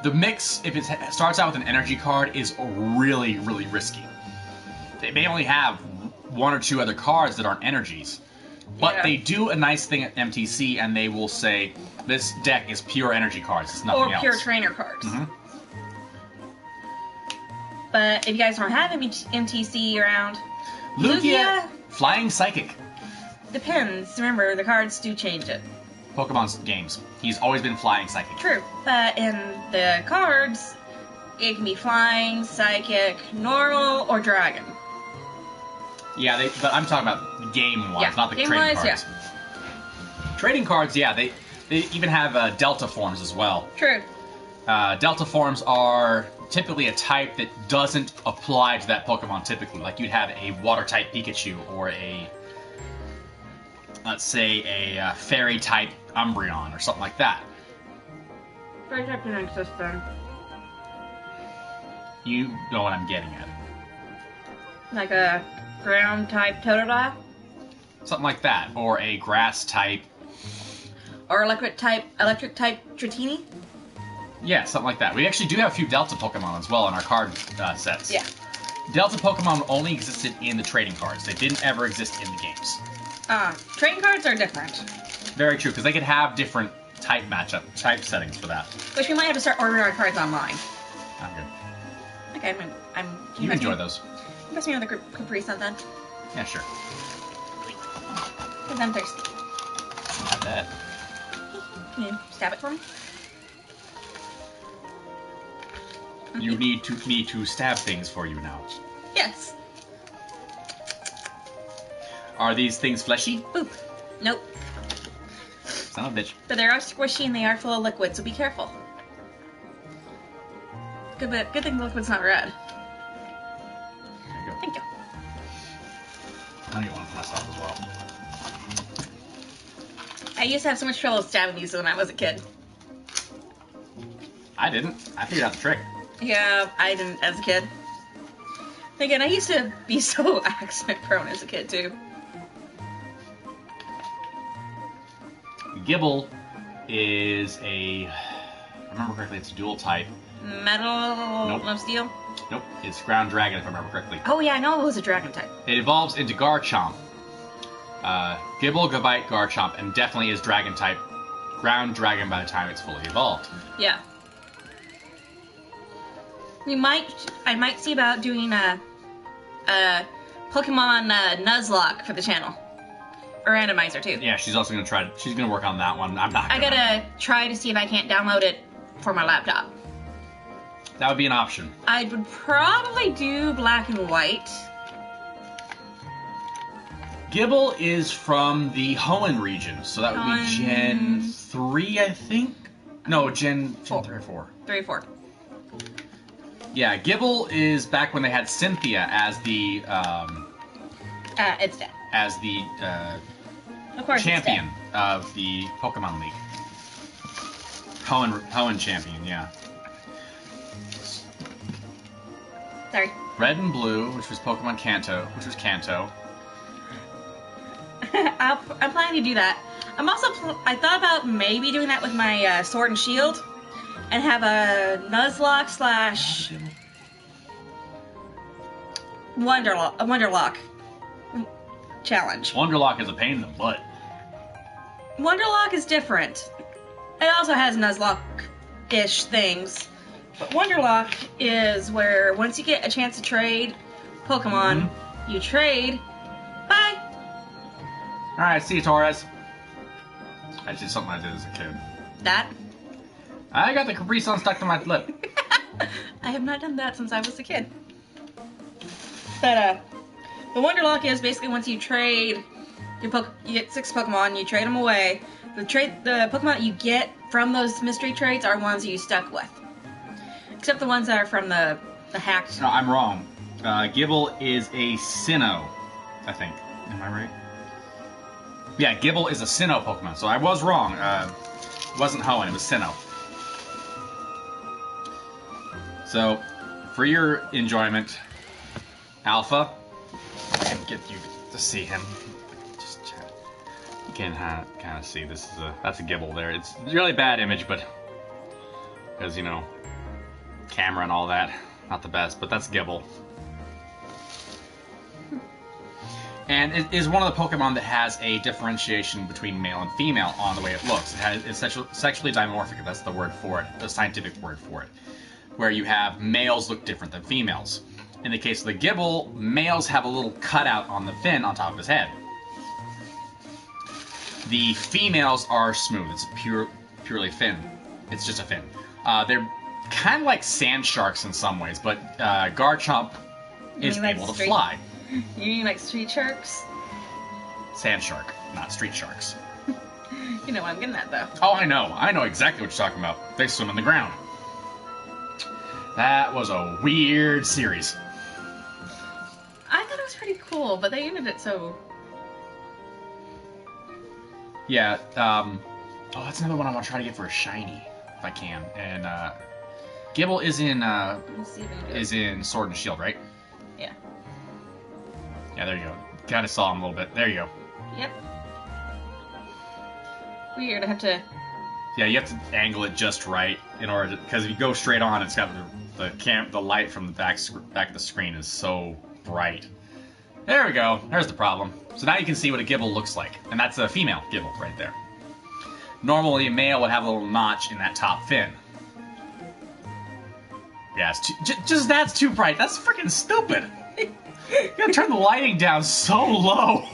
The mix, if it starts out with an energy card, is really, really risky. They may only have 1 or 2 other cards that aren't energies. But they do a nice thing at MTC, and they will say, this deck is pure energy cards, it's nothing else. Or pure trainer cards. But if you guys don't have MTC around... Lugia, Flying Psychic. Depends. Remember, the cards do change it. Pokemon's games. He's always been Flying Psychic. True. But in the cards, it can be Flying, Psychic, Normal, or Dragon. Yeah, but I'm talking about game-wise, not the trading cards. Yeah. Trading cards, yeah, they even have Delta forms as well. True. Delta forms are typically a type that doesn't apply to that Pokemon typically. Like you'd have a Water-type Pikachu or a, let's say, a Fairy-type Umbreon or something like that. Fairy-type didn't exist then. You know what I'm getting at. Like a Ground-type Totodile? Something like that. Or a Grass-type... Or Electric-type Dratini? Yeah, something like that. We actually do have a few Delta Pokemon as well in our card sets. Yeah. Delta Pokemon only existed in the trading cards. They didn't ever exist in the games. Trading cards are different. Very true, because they could have different type settings for that. Which we might have to start ordering our cards online. I'm good. Okay, You enjoy those. You pass me another Capri Sun then. Yeah, sure. Because I'm thirsty. Not bad. Can you stab it for me? You need to stab things for you now. Yes. Are these things fleshy? Boop. Nope. Son of a bitch. But they are squishy and they are full of liquid, so be careful. Good thing the liquid's not red. There you go. Thank you. I need one for myself as well. I used to have so much trouble stabbing these when I was a kid. I didn't. I figured out the trick. Yeah, I didn't as a kid. Again, I used to be so accident prone as a kid too. Gibble is a, if I remember correctly, it's a dual type. Metal? Nope. No steel? Nope, it's ground dragon if I remember correctly. Oh yeah, I know it was a dragon type. It evolves into Garchomp. Gibble, Gabite, Garchomp, and definitely is dragon type. Ground dragon by the time it's fully evolved. Yeah. I might see about doing a Pokemon Nuzlocke for the channel. A randomizer too. Yeah, she's also gonna she's gonna work on that one. I'm not I gotta try to see if I can't download it for my laptop. That would be an option. I would probably do black and white. Gibble is from the Hoenn region, so that would be Gen 3, I think? No, Gen 3 or 4. 3 or 4. Yeah, Gibble is back when they had Cynthia as the It's dead. as the Of course champion of the Pokemon League. Hoenn champion, yeah. Sorry. Red and Blue, which was Pokemon Kanto, which was Kanto. I'm planning to do that. I'm also I thought about maybe doing that with my Sword and Shield, and have a Nuzlocke slash Wonderlock challenge. Wonderlock is a pain in the butt. Wonderlock is different. It also has Nuzlocke-ish things. But Wonderlock is where once you get a chance to trade Pokemon, you trade. Bye. Alright, see you, Torres. That's just something I did as a kid. That? I got the Capri Sun stuck to my lip. I have not done that since I was a kid. But, the Wonderlock is basically once you trade you get 6 Pokemon, you trade them away. The Pokemon that you get from those mystery trades are ones you stuck with. Except the ones that are from the hacked. No, I'm wrong. Gibble is a Sinnoh, I think. Am I right? Yeah, Gibble is a Sinnoh Pokemon, so I was wrong. It wasn't Hoenn, it was Sinnoh. So, for your enjoyment, Alpha, I can get you to see him. Just chat. You can kind of see this is that's a Gibble there. It's a really bad image, but because you know, camera and all that, not the best. But that's Gibble, and it is one of the Pokemon that has a differentiation between male and female on the way it looks. It's sexually dimorphic. That's the word for it, the scientific word for it. Where you have males look different than females. In the case of the Gibble, males have a little cutout on the fin on top of his head. The females are smooth. It's purely fin. It's just a fin. They're kind of like sand sharks in some ways, but Garchomp is able to fly. You mean like street sharks? Sand shark, not street sharks. You know what I'm getting at, though. Oh, I know. I know exactly what you're talking about. They swim in the ground. That was a weird series. I thought it was pretty cool, but they ended it so... Yeah, oh, that's another one I want to try to get for a shiny, if I can. And, Gibble is in, Sword and Shield, right? Yeah. Yeah, there you go. Kinda saw him a little bit. There you go. Yep. Weird, I have to... Yeah, you have to angle it just right in order to... Because if you go straight on, it's got the light from the back of the screen is so bright. There we go. There's the problem. So now you can see what a Gibble looks like. And that's a female Gibble right there. Normally, a male would have a little notch in that top fin. Yeah, it's that's too bright. That's freaking stupid. You gotta turn the lighting down so low.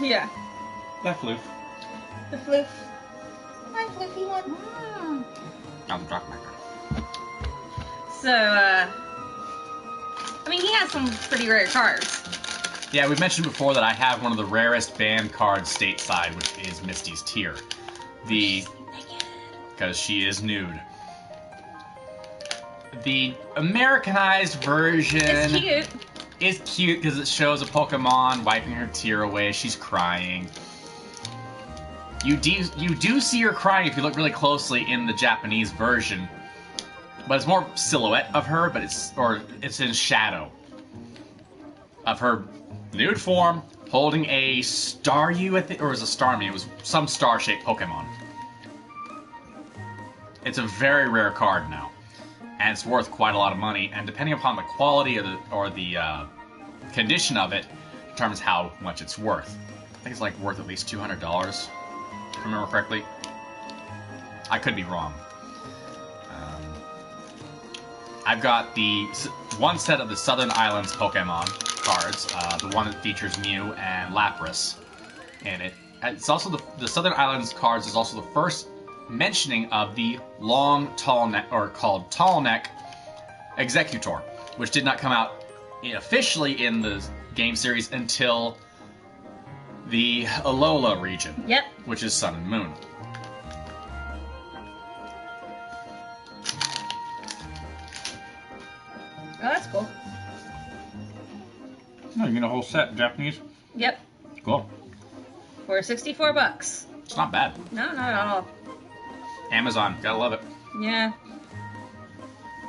Yeah. That floof. The floof. Hi, floofy one. I'm dropping my car. So, I mean, he has some pretty rare cards. Yeah, we've mentioned before that I have one of the rarest banned cards stateside, which is Misty's Tear. Because she is nude. The Americanized version is cute because it shows a Pokemon wiping her tear away. She's crying. You do see her crying if you look really closely in the Japanese version, but it's more silhouette of her, but it's in shadow of her nude form holding a Staryu, I think, or was it a Starmie? It was some star-shaped Pokemon. It's a very rare card now, and it's worth quite a lot of money. And depending upon the quality or the condition of it, determines how much it's worth. I think it's like worth at least $200, if I remember correctly. I could be wrong. I've got the one set of the Southern Islands Pokemon cards, the one that features Mew and Lapras in it. And it's also the Southern Islands cards is also the first mentioning of the long, tall neck, or called tall neck Executor, which did not come out officially in the game series until the Alola region. Yep. Which is Sun and Moon. Oh, that's cool. No, you get a whole set, Japanese? Yep. Cool. For $64. It's not bad. No, not at all. Amazon, gotta love it. Yeah.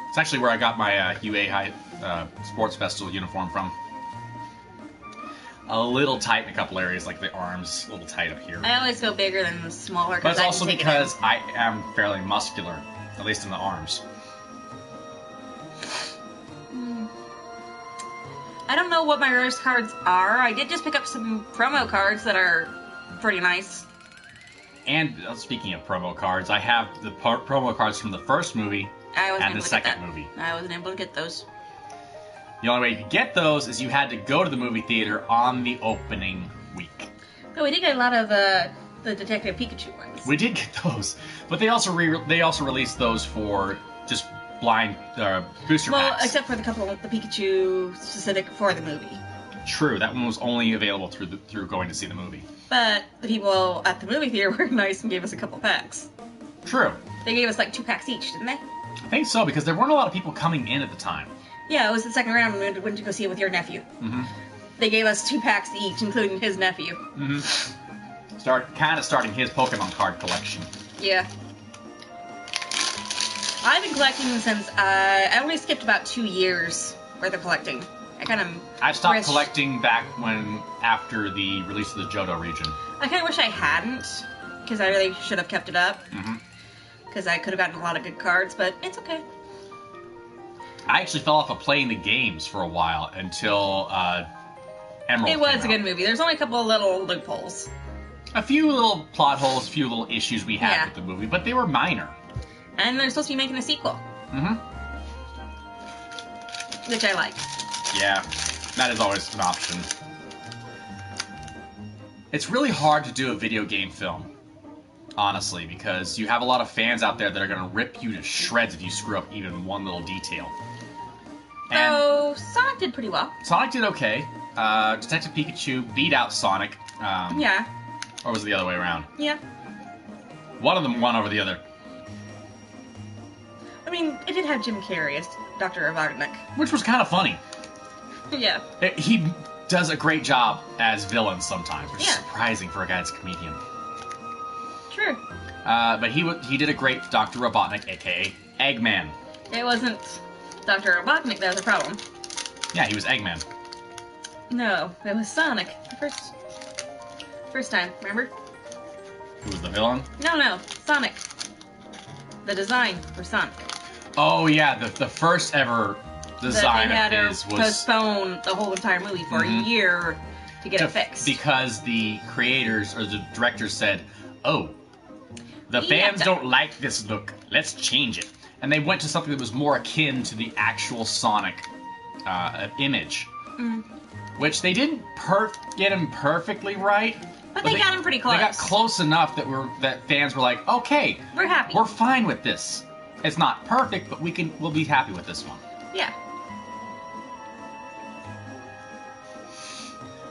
It's actually where I got my UA High Sports Festival uniform from. A little tight in a couple areas, like the arms, a little tight up here. I always go bigger than smaller. But it's also because I am fairly muscular, at least in the arms. I don't know what my rarest cards are. I did just pick up some promo cards that are pretty nice. And speaking of promo cards, I have the promo cards from the first movie and the second movie. I wasn't able to get those. The only way you could get those is you had to go to the movie theater on the opening week. Oh, we did get a lot of the Detective Pikachu ones. We did get those, but they also released those for just blind booster packs. Well, except for the couple of the Pikachu specific for the movie. True, that one was only available through going to see the movie. But the people at the movie theater were nice and gave us a couple packs. True. They gave us like 2 packs each, didn't they? I think so, because there weren't a lot of people coming in at the time. Yeah, it was the second round when we went to go see it with your nephew. Mm-hmm. They gave us 2 packs each, including his nephew. Mm-hmm. Starting his Pokemon card collection. Yeah. I've been collecting since, I only skipped about 2 years worth of collecting. I stopped collecting back after the release of the Johto region. I kind of wish I hadn't, because I really should have kept it up. Because I could have gotten a lot of good cards, but it's okay. I actually fell off of playing the games for a while until Emerald It was came a out. good movie. There's only a couple of little loopholes. A few little plot holes, a few little issues we had with the movie, but they were minor. And they're supposed to be making a sequel. Which I like. Yeah, that is always an option. It's really hard to do a video game film, honestly, because you have a lot of fans out there that are going to rip you to shreds if you screw up even one little detail. So, Sonic did pretty well. Sonic did okay. Detective Pikachu beat out Sonic. Yeah. Or was it the other way around? Yeah. One of them won over the other. I mean, it did have Jim Carrey as Dr. Robotnik. Which was kind of funny. Yeah. He does a great job as villains sometimes, which is Yeah. surprising for a guy that's a comedian. True. But he did a great Dr. Robotnik, a.k.a. Eggman. It wasn't Dr. Robotnik that was a problem. Yeah, he was Eggman. No, it was Sonic. The first time, remember? Who was the villain? No, Sonic. The design for Sonic. Oh yeah, the first ever design they had of his to was postpone the whole entire movie for a year to get it fixed. Because the creators or the directors said, "Oh, the fans don't like this look. Let's change it." And they went to something that was more akin to the actual Sonic image, which they didn't get him perfectly right. But they got him pretty close. They got close enough that fans were like, "Okay, we're happy. We're fine with this." It's not perfect, but we'll be happy with this one. Yeah.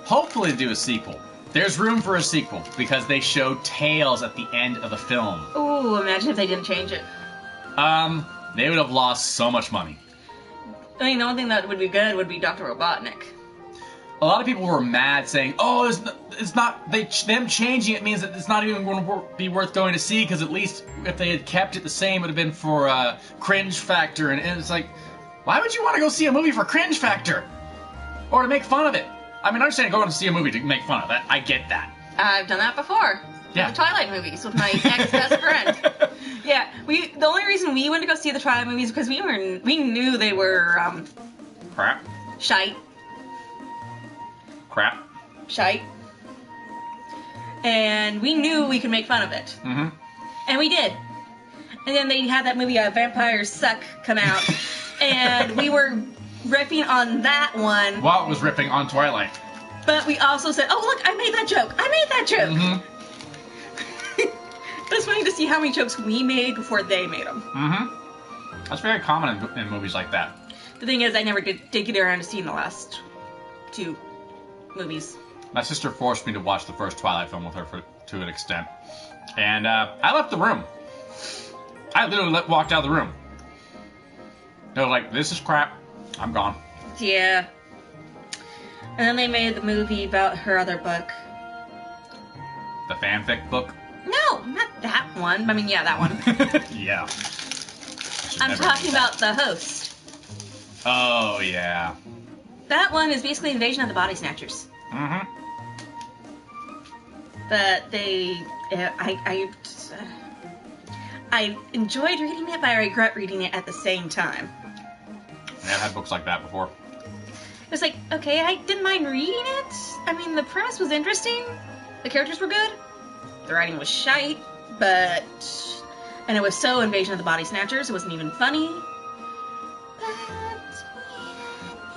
Hopefully do a sequel. There's room for a sequel because they show tails at the end of the film. Ooh, imagine if they didn't change it. They would have lost so much money. I mean, the only thing that would be good would be Dr. Robotnik. A lot of people were mad saying, "Oh, them changing it means that it's not even going to be worth going to see because at least if they had kept it the same, it would have been for cringe factor." And it's like, why would you want to go see a movie for cringe factor or to make fun of it? I mean, I understand going to see a movie to make fun of that. I get that. I've done that before. Yeah. The Twilight movies with my ex-best friend. Yeah, the only reason we went to go see the Twilight movies because we knew they were Crap. shite. And we knew we could make fun of it. Mm-hmm. And we did. And then they had that movie Vampires Suck come out. And we were ripping on that one. While it was ripping on Twilight. But we also said, oh, look, I made that joke. Mm-hmm. It's funny to see how many jokes we made before they made them. Mm-hmm. That's very common in movies like that. The thing is, I never did get around to seeing the last two movies. My sister forced me to watch the first Twilight film with her to an extent. And I left the room. I literally walked out of the room. They were like, this is crap. I'm gone. Yeah. And then they made the movie about her other book. The fanfic book? No, not that one. I mean, yeah, that one. Yeah. I'm talking about The Host. Oh, yeah. That one is basically Invasion of the Body Snatchers. Mm-hmm. But I enjoyed reading it, but I regret reading it at the same time. Yeah, I've had books like that before. It was like, okay, I didn't mind reading it. I mean, the premise was interesting. The characters were good. The writing was shite, but... And it was so Invasion of the Body Snatchers, it wasn't even funny. But...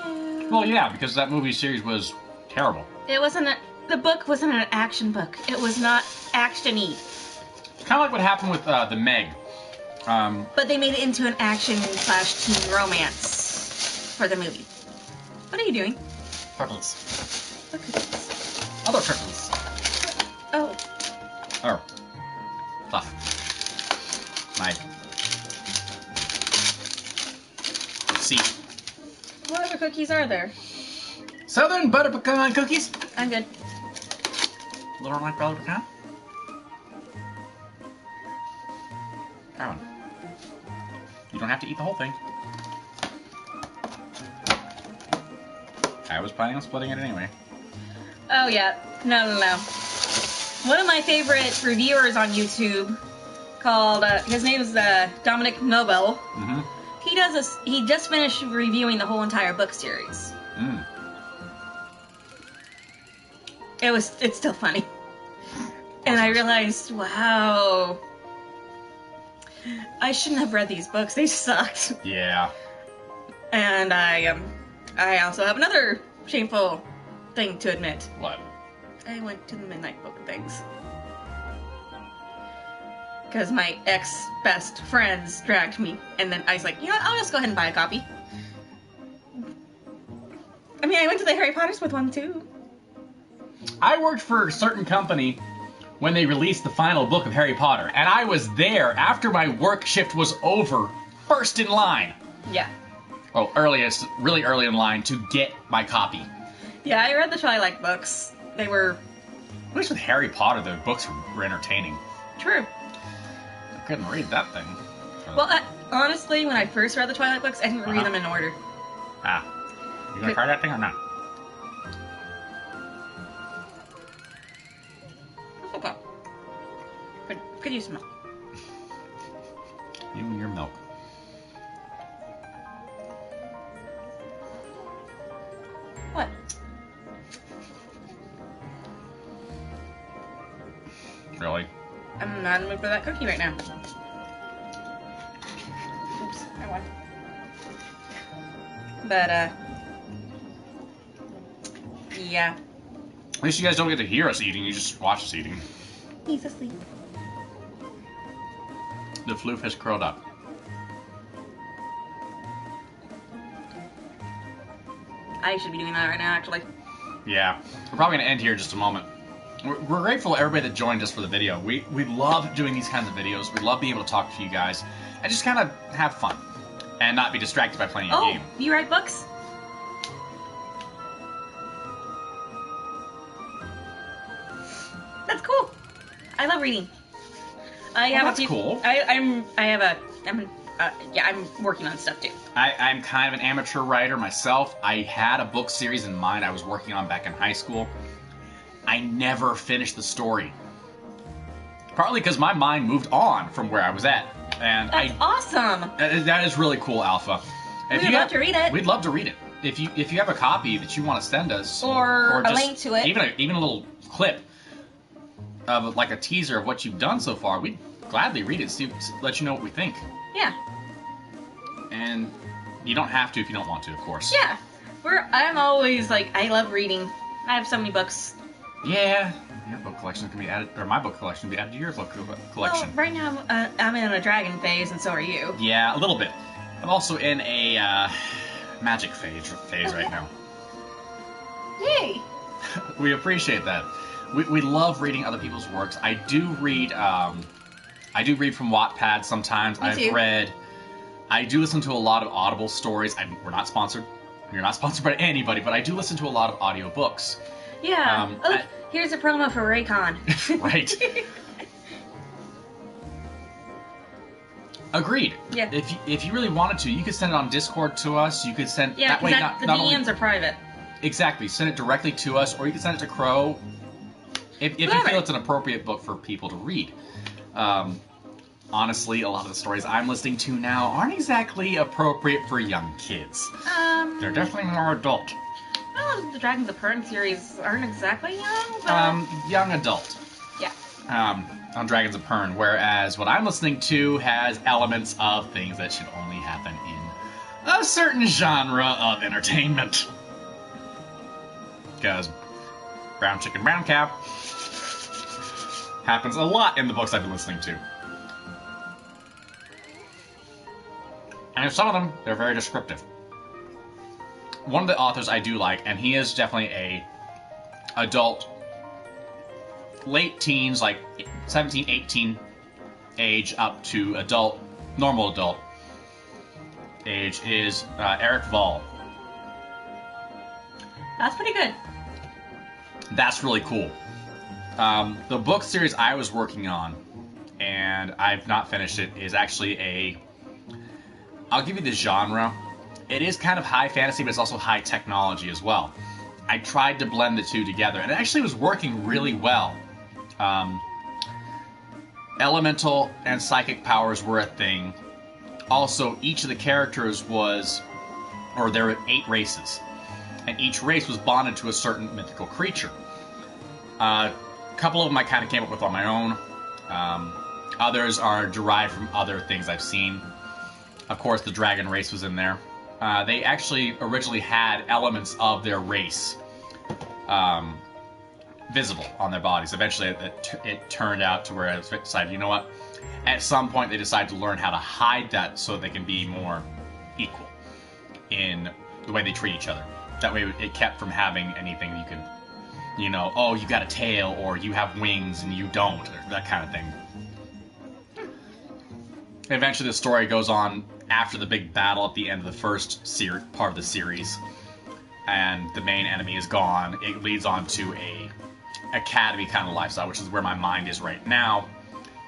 Yeah. Well, yeah, because that movie series was terrible. It wasn't the book wasn't an action book. It was not action-y. It's kind of like what happened with The Meg. But they made it into an action/teen romance for the movie. What are you doing? Turtles. Look at this. Other turtles. Oh. Oh. Stuff. My seat. What other cookies are there? Southern butter pecan cookies. I'm good. Little like butter pecan. That one. You don't have to eat the whole thing. I was planning on splitting it anyway. Oh yeah. No. One of my favorite reviewers on YouTube, called his name is Dominic Nobel. Mm-hmm. He just finished reviewing the whole entire book series. Mm. It's still funny. And I realized, wow, I shouldn't have read these books. They sucked. Yeah. And I also have another shameful thing to admit. What? I went to the midnight book things. Because my ex-best friends dragged me, and then I was like, you know what, I'll just go ahead and buy a copy. I mean, I went to the Harry Potter with one, too. I worked for a certain company when they released the final book of Harry Potter, and I was there after my work shift was over, first in line. Yeah. Oh, really early in line to get my copy. Yeah, I read the Twilight books. They were... At least with Harry Potter, the books were entertaining. True. I couldn't read that thing. Well, honestly, when I first read the Twilight books, I didn't read them in order. Ah. You gonna try that thing or not? Okay. Could use some milk. You and your milk. What? Really? I'm not in the mood for that cookie right now. Oops, I won. But, yeah. At least you guys don't get to hear us eating, you just watch us eating. He's asleep. The floof has curled up. I should be doing that right now, actually. Yeah. We're probably going to end here in just a moment. We're grateful to everybody that joined us for the video. We love doing these kinds of videos. We love being able to talk to you guys and just kind of have fun and not be distracted by playing a game. Oh, you write books? That's cool. I love reading. That's cool. I'm working on stuff too. I'm kind of an amateur writer myself. I had a book series in mind I was working on back in high school. I never finished the story. Partly because my mind moved on from where I was at. And That's awesome. That is really cool, Alpha. We'd love to read it. We'd love to read it. If you have a copy that you want to send us, or just a link to it, even a little clip of like a teaser of what you've done so far, we'd gladly read it. Let you know what we think. Yeah. And you don't have to if you don't want to, of course. Yeah. I'm always like, I love reading. I have so many books. Yeah. Your book collection can be added, or my book collection can be added to your book collection. Well, right now I'm in a dragon phase, and so are you. Yeah, a little bit. I'm also in a magic phase right now. Yay! We appreciate that. We love reading other people's works. I do read from Wattpad sometimes. Me too. I do listen to a lot of Audible stories. we're not sponsored. We're not sponsored by anybody, but I do listen to a lot of audiobooks. Yeah. Here's a promo for Raycon. Right. Agreed. Yeah. If you really wanted to, you could send it on Discord to us. You could send that way. The DMs are private. Exactly. Send it directly to us, or you can send it to Crow. If you feel it's an appropriate book for people to read. Honestly, a lot of the stories I'm listening to now aren't exactly appropriate for young kids. They're definitely more adult. Well, the Dragons of Pern series aren't exactly young, but... young adult. Yeah. On Dragons of Pern, whereas what I'm listening to has elements of things that should only happen in a certain genre of entertainment. Because brown chicken, brown cow happens a lot in the books I've been listening to. And some of them, they're very descriptive. One of the authors I do like, and he is definitely a adult, late teens, like 17, 18 age up to adult, normal adult age, is Eric Vall. That's pretty good. That's really cool. The book series I was working on, and I've not finished it, is actually I'll give you the genre. It is kind of high fantasy, but it's also high technology as well. I tried to blend the two together, and it actually was working really well. Elemental and psychic powers were a thing. Also, each of the characters there were 8 races, and each race was bonded to a certain mythical creature. A couple of them I kind of came up with on my own. Others are derived from other things I've seen. Of course, the dragon race was in there. They actually originally had elements of their race visible on their bodies. Eventually, it turned out to where I decided, you know what? At some point, they decided to learn how to hide that so they can be more equal in the way they treat each other. That way, it kept from having anything you could, oh, you got a tail, or you have wings and you don't, or that kind of thing. Eventually, the story goes on after the big battle at the end of the first part of the series, and the main enemy is gone. It leads on to a academy kind of lifestyle, which is where my mind is right now,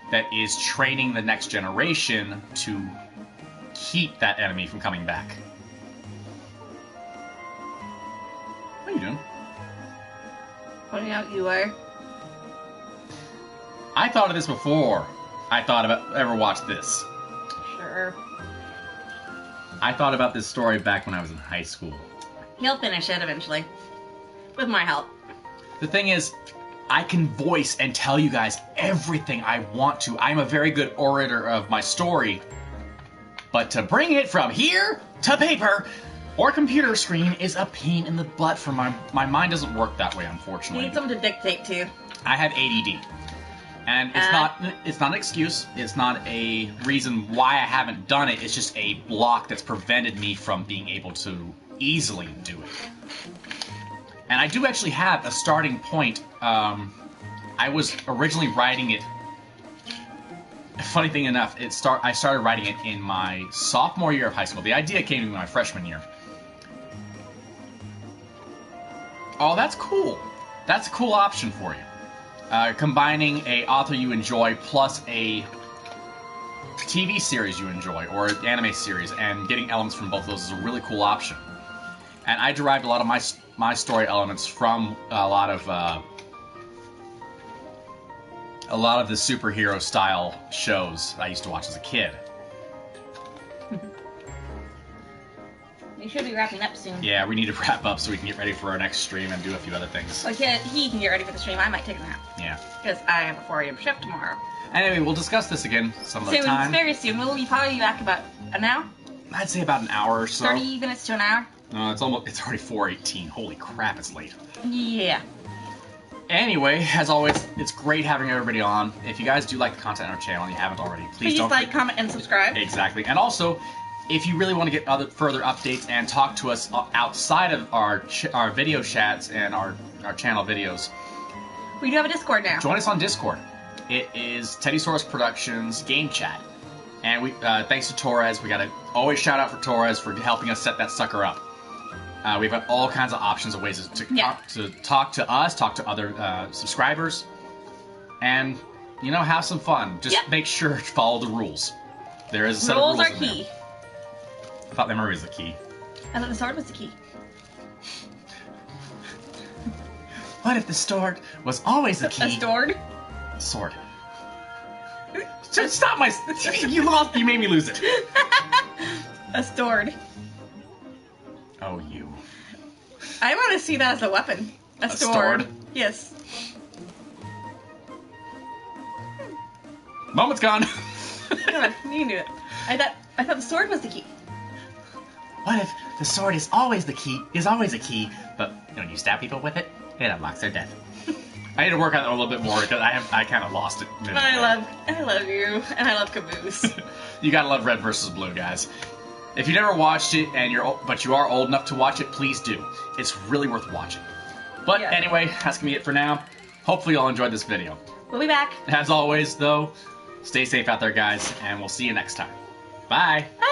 that is training the next generation to keep that enemy from coming back. What are you doing? Pointing out you are. I thought of this before I thought about ever watched this. Sure. I thought about this story back when I was in high school. He'll finish it eventually. With my help. The thing is, I can voice and tell you guys everything I want to. I'm a very good orator of my story. But to bring it from here to paper or computer screen is a pain in the butt for my mind doesn't work that way, unfortunately. You need someone to dictate to. I have ADD. And it's not an excuse. It's not a reason why I haven't done it. It's just a block that's prevented me from being able to easily do it. And I do actually have a starting point. I was originally writing it. Funny thing enough, I started writing it in my sophomore year of high school. The idea came to me my freshman year. Oh, that's cool. That's a cool option for you. Combining a author you enjoy plus a TV series you enjoy or an anime series and getting elements from both of those is a really cool option. And I derived a lot of my story elements from a lot of the superhero style shows I used to watch as a kid. We should be wrapping up soon. Yeah, we need to wrap up so we can get ready for our next stream and do a few other things. Well, he can get ready for the stream. I might take a nap. Yeah. Because I have a 4 a.m. shift tomorrow. Anyway, we'll discuss this again some other Soon, time. very soon. We'll be probably back about an hour? I'd say about an hour or so. 30 minutes to an hour? No, it's already 4:18. Holy crap, it's late. Yeah. Anyway, as always, it's great having everybody on. If you guys do like the content on our channel and you haven't already, please don't like, comment, and subscribe. Exactly. And also, if you really want to get further updates and talk to us outside of our video chats and our channel videos, we do have a Discord now. join us on Discord. It is Teddysaurus Productions Game Chat. And we thanks to Torres. We got to always shout out for Torres for helping us set that sucker up. We've got all kinds of options of ways to talk to us, talk to other subscribers, and, have some fun. Just make sure to follow the rules. There is a set of rules. Rules are key. I thought memory was the key. I thought the sword was the key. What if the sword was always the key? A sword? Sword. Just stop my... You made me lose it. A sword. Oh, you. I want to see that as a weapon. A sword. Yes. Moment's gone. Come on, you can do it. I thought the sword was the key. What if the sword is always a key, but when you stab people with it, it unlocks their death. I need to work on that a little bit more because I kind of lost it. I love you, and I love Caboose. You gotta love Red versus Blue, guys. If you never watched it but you are old enough to watch it, please do. It's really worth watching. But anyway, that's gonna be it for now. Hopefully you all enjoyed this video. We'll be back. As always, though, stay safe out there, guys, and we'll see you next time. Bye. Bye.